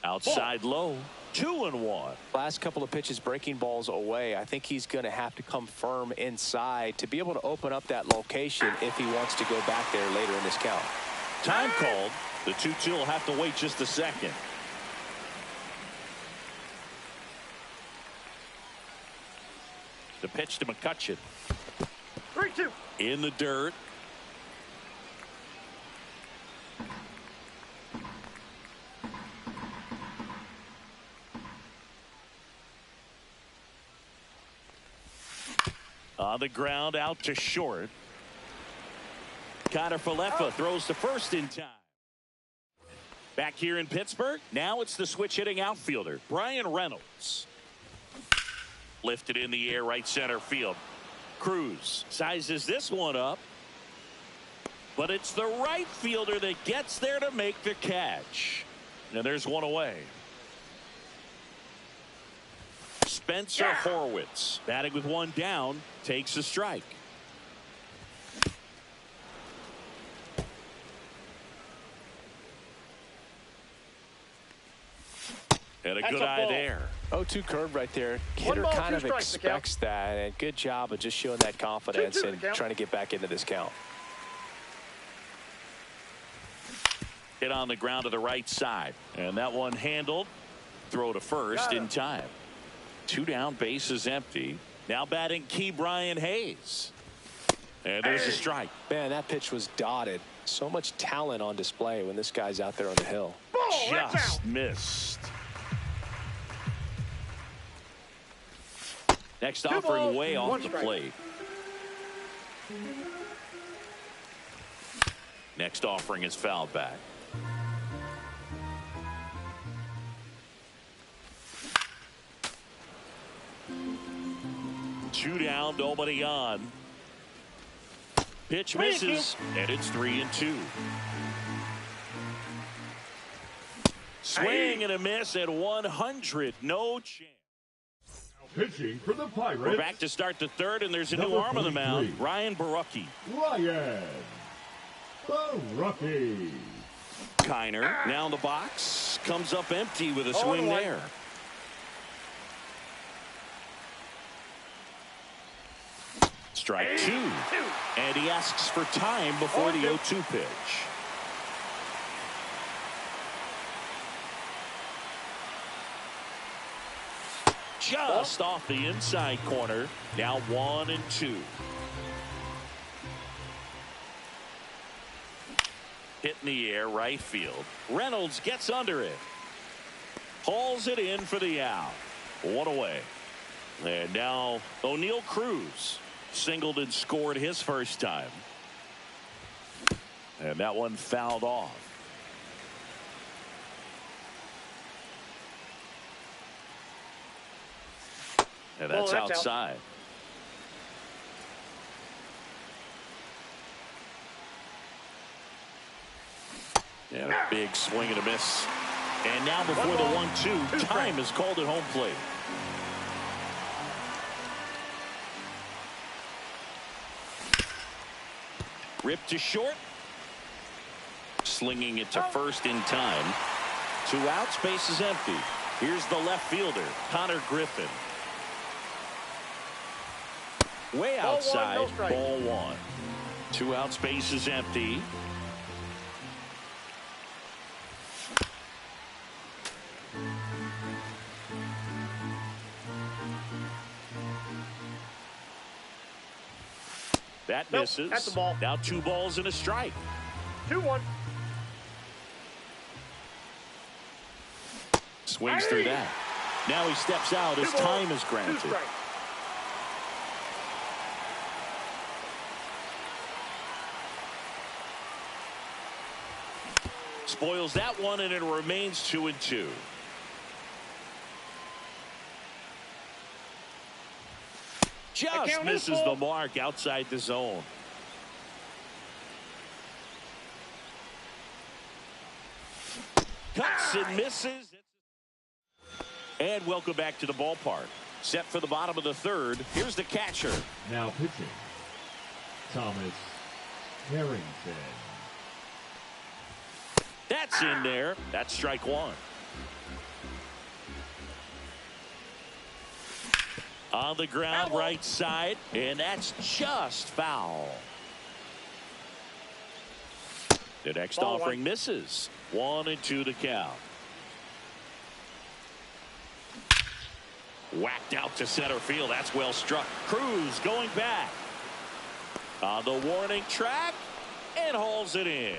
Outside low. 2-1. Last couple of pitches breaking balls away. I think he's going to have to come firm inside to be able to open up that location if he wants to go back there later in this count. Time called. The 2-2 will have to wait just a second. The pitch to McCutcheon. 3-2. In the dirt. On the ground, out to short. Connor Falefa throws to first in time. Back here in Pittsburgh, now it's the switch hitting outfielder, Brian Reynolds. Lifted in the air, right center field. Cruz sizes this one up. But it's the right fielder that gets there to make the catch. And there's one away. Spencer Horwitz, batting with one down, takes a strike. And a good eye there. 0-2 curve right there. Hitter kind of expects that, and good job of just showing that confidence and trying to get back into this count. Hit on the ground to the right side, and that one handled. Throw to first in time. 2 down, bases empty. Now batting Key Brian Hayes. And there's a strike. Man, that pitch was dotted. So much talent on display when this guy's out there on the hill. Just missed. Next offering way off the plate. Next offering is fouled back. Two down, nobody on. Pitch misses, and it's 3-2. Swing and a miss at 100. No chance. Pitching for the Pirates. We're back to start the third, and there's a new arm on the mound. Ryan Borucki. Ryan Borucki. Kiner now in the box. Comes up empty with a swing there. Strike 2. And he asks for time before the 0-2 pitch. Just off the inside corner. Now 1-2. Hit in the air, right field. Reynolds gets under it. Hauls it in for the out. One away. And now O'Neal Cruz singled and scored his first time. And that one fouled off. And that's outside. And a big swing and a miss. And now before the 1-2, time is called at home plate. Ripped to short. Slinging it to first in time. 2 outs, base is empty. Here's the left fielder, Connor Griffin. Way outside, ball 1. 2 outs, base is empty. That misses. That's the ball. Now 2 balls and a strike. 2-1. Swings through that. Now he steps out as time is granted. Spoils that one, and it remains 2-2. Just misses the mark outside the zone. Cuts and misses. And welcome back to the ballpark. Set for the bottom of the third. Here's the catcher. Now pitching, Thomas Harrington. That's in there. That's strike 1. On the ground, right side, and that's just foul. The next Ball offering one. misses. 1-2 to count. Whacked out to center field. That's well struck. Cruz going back on the warning track and hauls it in.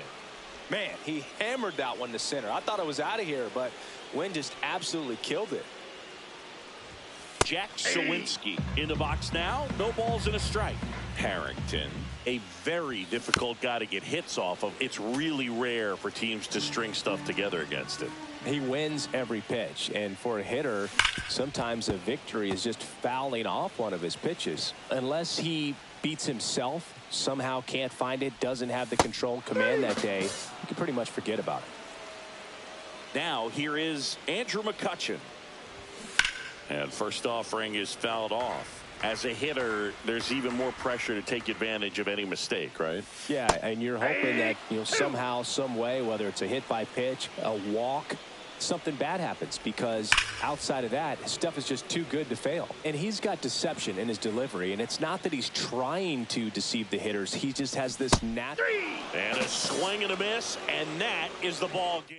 Man, he hammered that one to center. I thought it was out of here, but Wynn just absolutely killed it. Jack Sawinski in the box now. No balls and a strike. Harrington, a very difficult guy to get hits off of. It's really rare for teams to string stuff together against him. He wins every pitch, and for a hitter, sometimes a victory is just fouling off one of his pitches. Unless he beats himself, somehow can't find it, doesn't have the control command that day, you can pretty much forget about it. Now here is Andrew McCutchen. And first offering is fouled off. As a hitter, there's even more pressure to take advantage of any mistake, right? Yeah, and you're hoping that, somehow, some way, whether it's a hit by pitch, a walk, something bad happens, because outside of that, stuff is just too good to fail. And he's got deception in his delivery, and it's not that he's trying to deceive the hitters. He just has this natural. And a swing and a miss, and that is the ball game.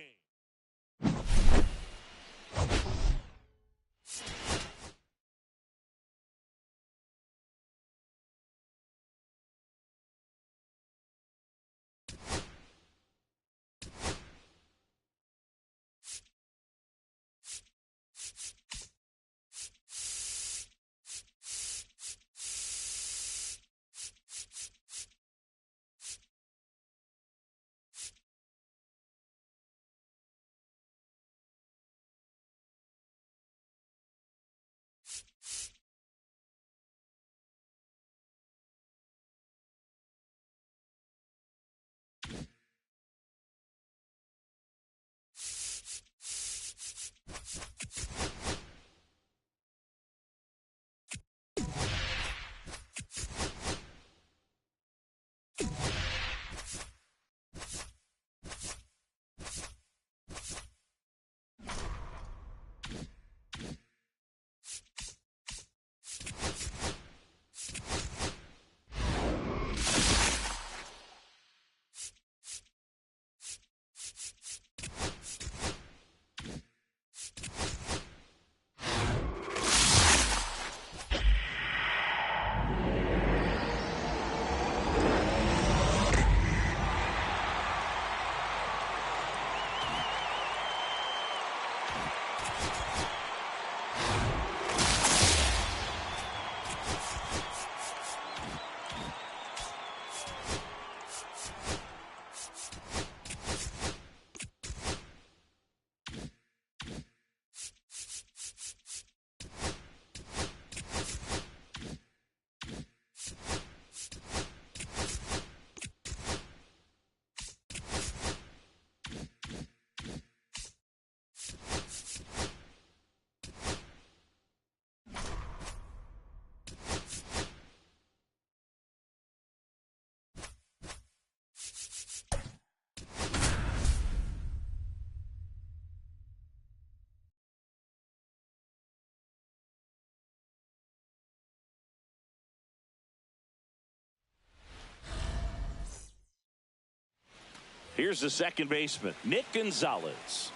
Here's the second baseman, Nick Gonzalez.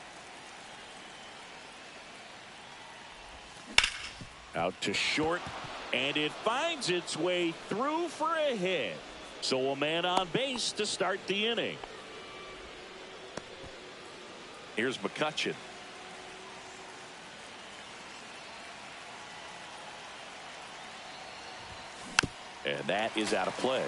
Out to short, and it finds its way through for a hit. So a man on base to start the inning. Here's McCutchen. And that is out of play.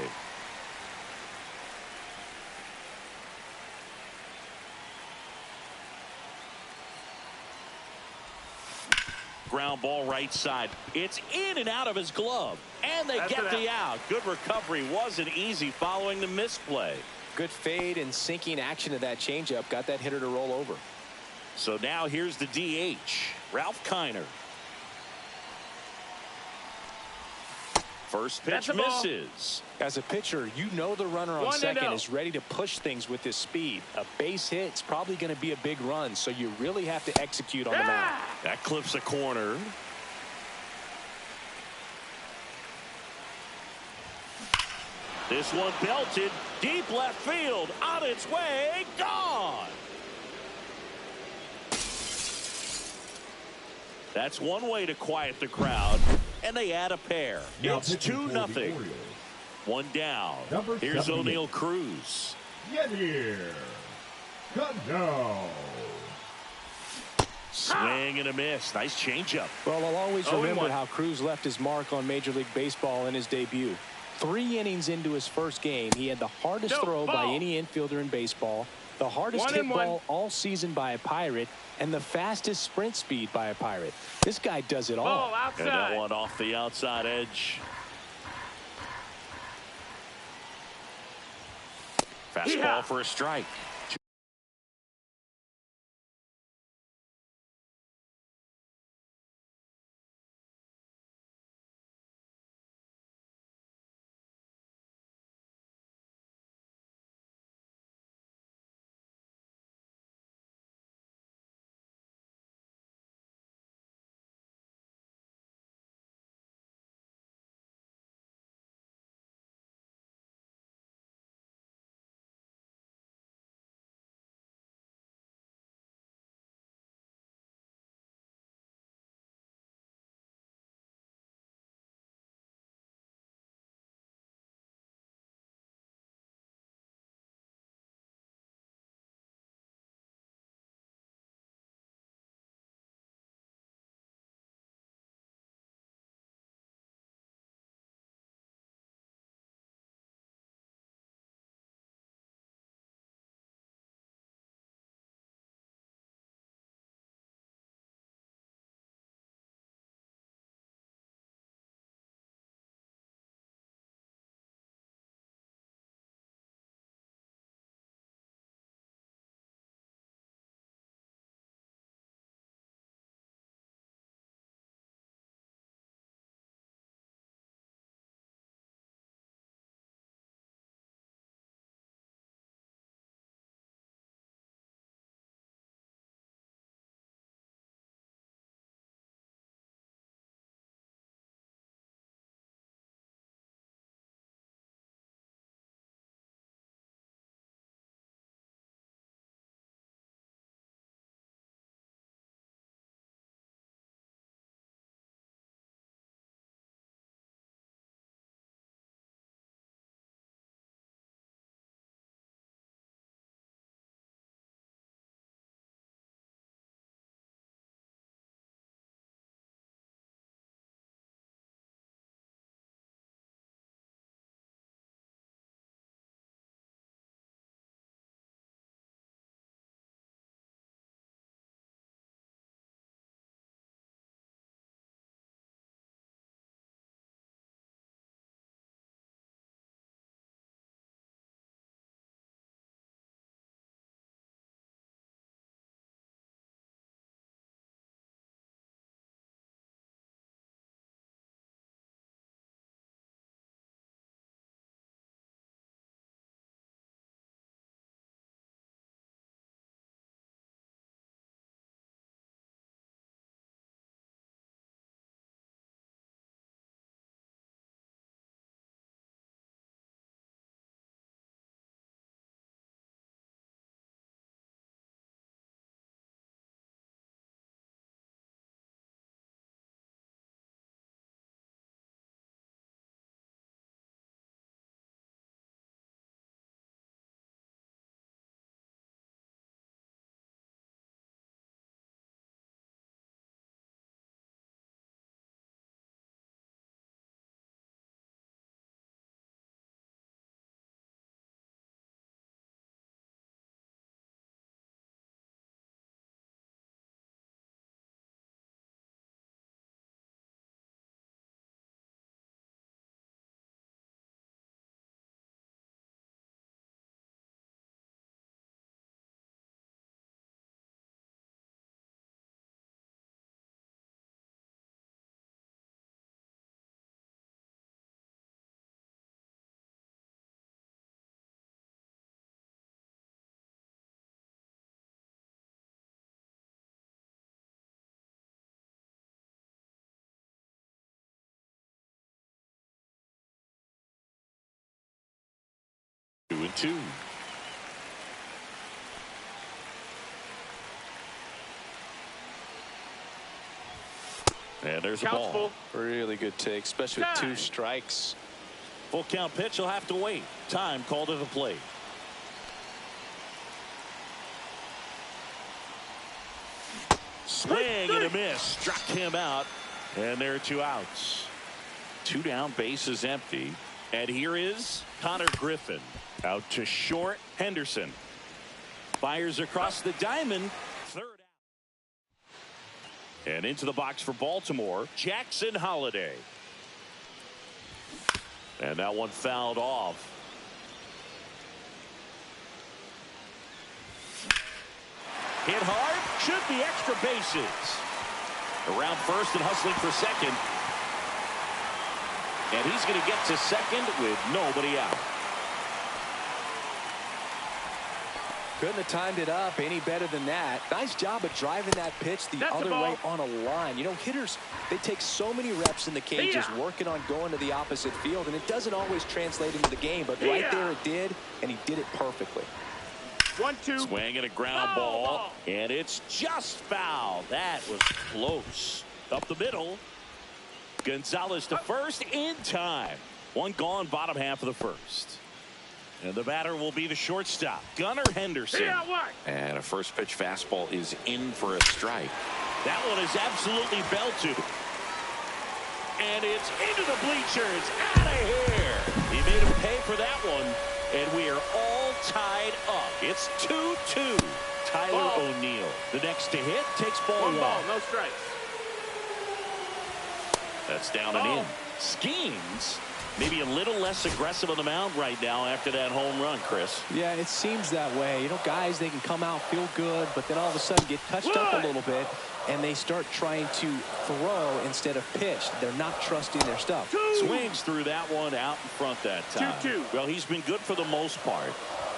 Ground ball right side. It's in and out of his glove. And they get the out. Good recovery. Wasn't easy following the misplay. Good fade and sinking action of that changeup. Got that hitter to roll over. So now here's the DH, Ralph Kiner. First pitch misses. As a pitcher, you know the runner on second is ready to push things with his speed. A base hit is probably going to be a big run, so you really have to execute on the mound. That clips a corner. This one belted deep left field, on its way, gone. That's one way to quiet the crowd, and they add a pair. Now It's pitching for the 2-0. Orioles, One down. Number Here's 78. O'Neal Cruz. Yadier Cano. Swing and a miss. Nice changeup. Well, I'll always 0-1. remember how Cruz left his mark on Major League Baseball in his debut. 3 innings into his first game, he had the hardest No, throw by ball. any infielder in baseball, the hardest 1-1. hit ball all season by a Pirate, and the fastest sprint speed by a Pirate. This guy does it all. Ball And that outside. one off the outside edge. Fastball Yeah. for a strike. 2-2. And there's a Count's ball. full. Really good take, especially with 2 strikes. Full count pitch. He'll have to wait. Time called to the plate. Swing and a miss. Struck him out. And there are 2 outs. 2 down, bases empty. And here is Connor Griffin. Out to short. Henderson fires across the diamond. 3rd out. And into the box for Baltimore, Jackson Holliday. And that one fouled off. Hit hard, should be extra bases. Around first and hustling for second. And he's going to get to second with nobody out. Couldn't have timed it up any better than that. Nice job of driving that pitch the other way on a line. You know, hitters, they take so many reps in the cages working on going to the opposite field, and it doesn't always translate into the game, but right there it did, and he did it perfectly. 1-2. Swing and a ground ball, and it's just foul. That was close. Up the middle. Gonzalez to first in time. One gone, bottom half of the first. And the batter will be the shortstop, Gunnar Henderson. And a first pitch fastball is in for a strike. That one is absolutely belted. And it's into the bleachers. Out of here. He made him pay for that one. And we are all tied up. It's 2-2. Tyler O'Neill. The next to hit takes ball 1. No strikes. That's down and in. Skenes maybe a little less aggressive on the mound right now after that home run, Chris. Yeah, it seems that way. You know, guys, they can come out, feel good, but then all of a sudden get touched up a little bit, and they start trying to throw instead of pitch. They're not trusting their stuff. Swings through that one out in front that time. 2-2. Well, he's been good for the most part.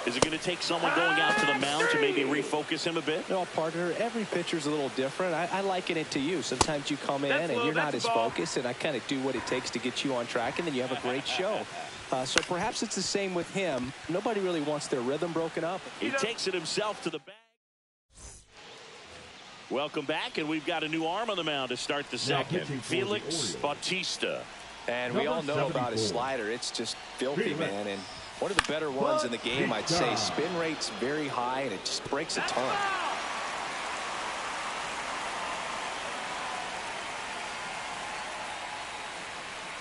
Is it going to take someone going out to the mound to maybe refocus him a bit? No, partner, every pitcher's a little different. I liken it to you. Sometimes you come in and you're not as focused, and I kind of do what it takes to get you on track, and then you have a great show. So perhaps it's the same with him. Nobody really wants their rhythm broken up. He takes it himself to the bag. Welcome back, and we've got a new arm on the mound to start the second. Felix Bautista. And we all know about his slider. It's just filthy, man. And one of the better ones in the game, I'd say. Spin rate's very high, and it just breaks a ton.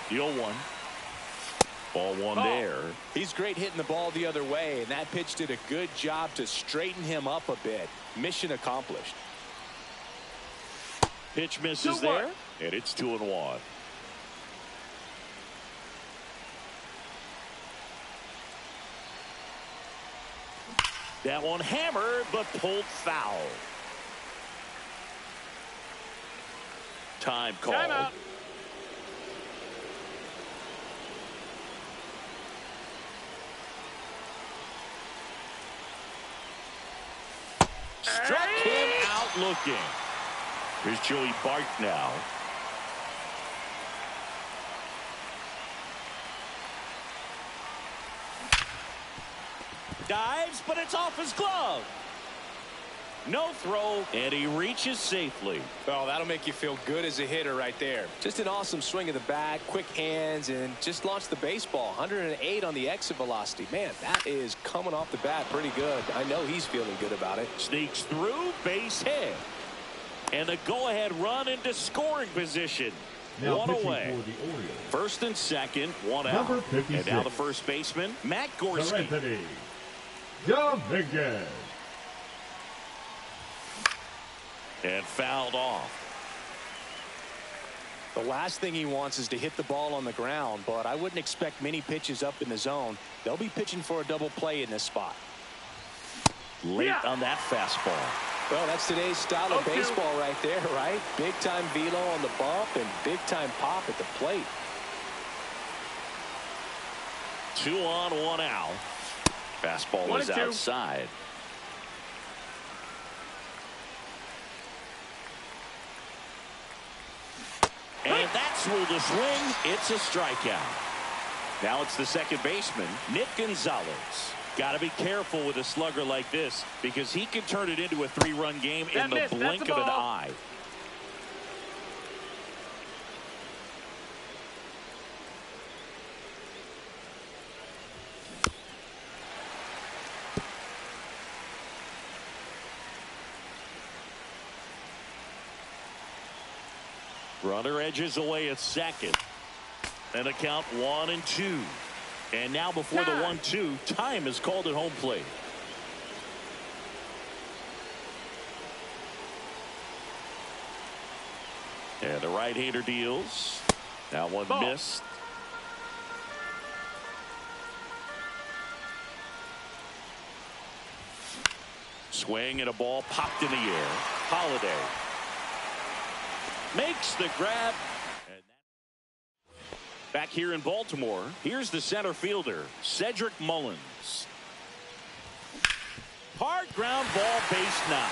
The 0-1. Ball 1 there. He's great hitting the ball the other way, and that pitch did a good job to straighten him up a bit. Mission accomplished. Pitch misses there, and it's 2-1. That one hammered, but pulled foul. Time call. Timeout. Struck him out looking. Here's Joey Bart now. Dives, but it's off his glove. No throw, and he reaches safely. Well, that'll make you feel good as a hitter right there. Just an awesome swing of the bat, quick hands, and just launched the baseball. 108 on the exit velocity. Man, that is coming off the bat pretty good. I know he's feeling good about it. Sneaks through, base hit. And the go-ahead run into scoring position. Now One away. For the Orioles. First and second, 1 out. Number 56. And now the first baseman, Matt Gorski. Anthony Dominguez. And fouled off. The last thing he wants is to hit the ball on the ground, but I wouldn't expect many pitches up in the zone. They'll be pitching for a double play in this spot. Late on that fastball. Well, that's today's style of baseball right there, right? Big-time velo on the bump and big-time pop at the plate. 2 on, 1 out. Fastball is outside. And that's through the swing. It's a strikeout. Now it's the second baseman, Nick Gonzalez. Got to be careful with a slugger like this because he can turn it into a 3-run game in the blink of an eye. Runner edges away at second. And a count 1-2. And now before the 1-2, time is called at home plate. And the right-hander deals. Now one missed. Swing and a ball popped in the air. Holiday makes the grab. Back here in Baltimore, here's the center fielder, Cedric Mullins. Hard ground ball, base knock.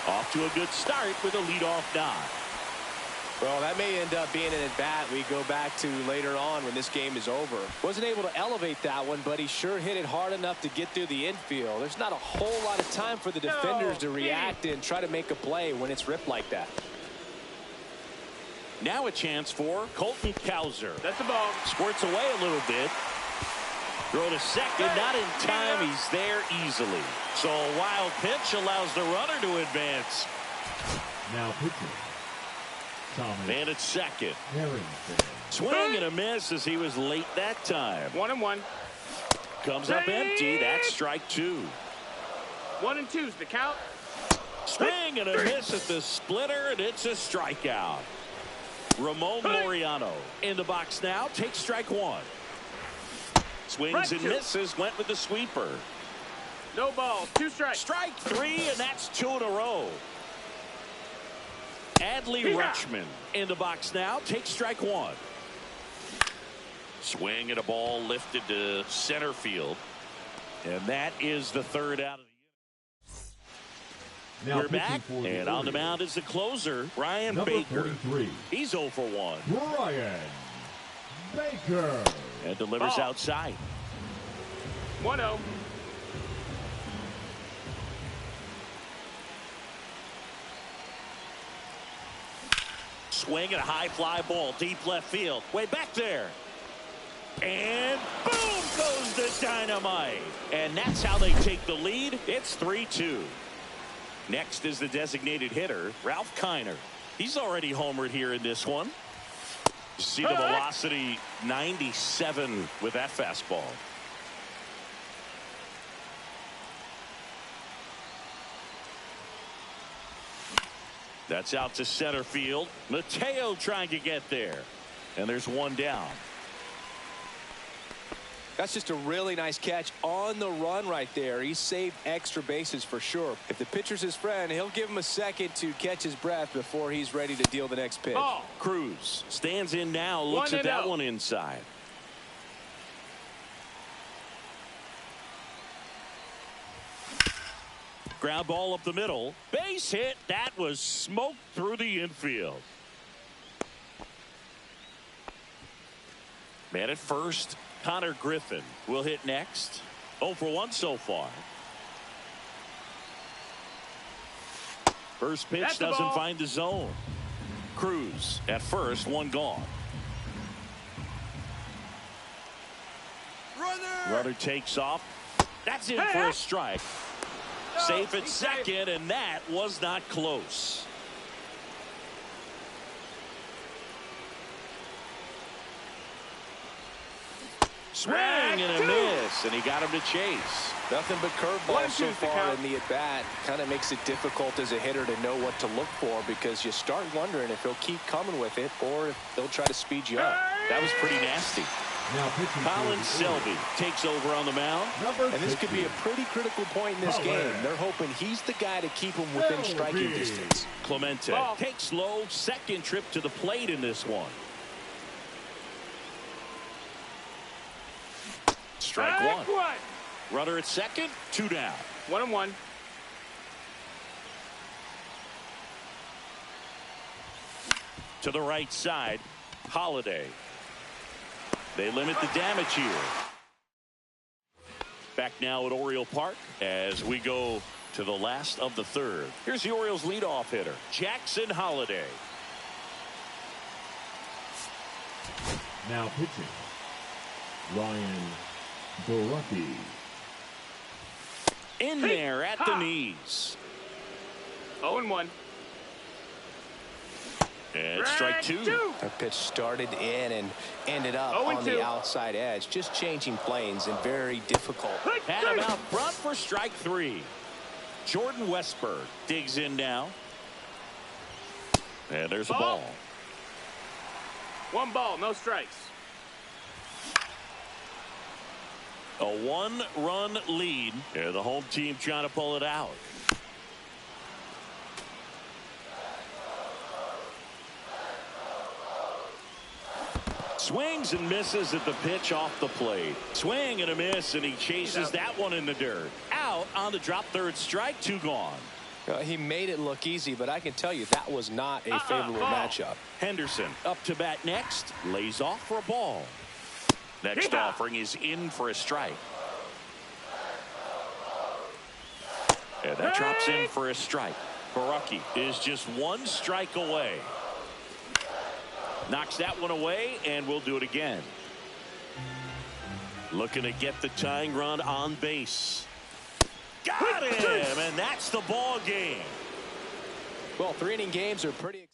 Off to a good start with a leadoff knock. Well, that may end up being an at-bat we go back to later on when this game is over. Wasn't able to elevate that one, but he sure hit it hard enough to get through the infield. There's not a whole lot of time for the defenders to react and try to make a play when it's ripped like that. Now a chance for Colton Cowser. That's the ball. Squirts away a little bit. Throw to second, not in time. He's there easily. So a wild pitch allows the runner to advance. Now pitching. Man at second. Harrington. Swing and a miss as he was late that time. 1-1. Comes up empty. That's strike 2. 1-2's the count. Swing and a miss at the splitter, and it's a strikeout. Ramon Laureano in the box now. Takes strike 1. Swings and misses. Went with the sweeper. No ball. 2 strikes. Strike 3, and that's 2 in a row. Adley Rutschman in the box now. Takes strike 1. Swing and a ball lifted to center field. And that is the 3rd out of the Now We're back, and on the mound is the closer, Brian Baker. 33. He's 0 for 1. Brian Baker. And delivers outside. 1-0. Swing and a high fly ball, deep left field. Way back there. And boom goes the dynamite. And that's how they take the lead. It's 3-2. Next is the designated hitter, Ralph Kiner. He's already homered here in this one. See the velocity, 97 with that fastball. That's out to center field. Mateo trying to get there. And there's one down. That's just a really nice catch on the run right there. He saved extra bases for sure. If the pitcher's his friend, he'll give him a second to catch his breath before he's ready to deal the next pitch. Cruz stands in now, looks at that one inside. Ground ball up the middle. Base hit. That was smoked through the infield. Man at first. Connor Griffin will hit next. 0 for 1 so far. First pitch doesn't find the zone. Cruz at first, one gone. Runner takes off. That's in for a strike. Safe at second, and that was not close. Swing and a miss, and he got him to chase. Nothing but curveballs so far in the at-bat. Kind of makes it difficult as a hitter to know what to look for because you start wondering if he'll keep coming with it or if they'll try to speed you up. That was pretty nasty. Now Colin Selby takes over on the mound. And this could be a pretty critical point in this game. They're hoping he's the guy to keep him within striking distance. Clemente takes low, second trip to the plate in this one. Strike 1. Runner at second, 2 down. 1-1. To the right side, Holiday. They limit the damage here. Back now at Oriole Park as we go to the last of the third. Here's the Orioles leadoff hitter, Jackson Holliday. Now pitching, Ryan Borucki. In there at the knees. 0-1. And strike two. That pitch started in and ended up on the outside edge. Just changing planes and very difficult. Had him out front for strike three. Jordan Westberg digs in now. And there's a ball. 1 ball, no strikes. A 1-run lead. And the home team trying to pull it out. Swings and misses at the pitch off the plate. Swing and a miss, and he chases that one in the dirt. Out on the drop, third strike, 2 gone. He made it look easy, but I can tell you that was not a favorable matchup. Henderson up to bat next. Lays off for a ball. Next offering is in for a strike. And that drops in for a strike. Borucki is just 1 strike away. Knocks that one away, and we'll do it again. Looking to get the tying run on base. Got him, and that's the ball game. Well, 3-inning games are pretty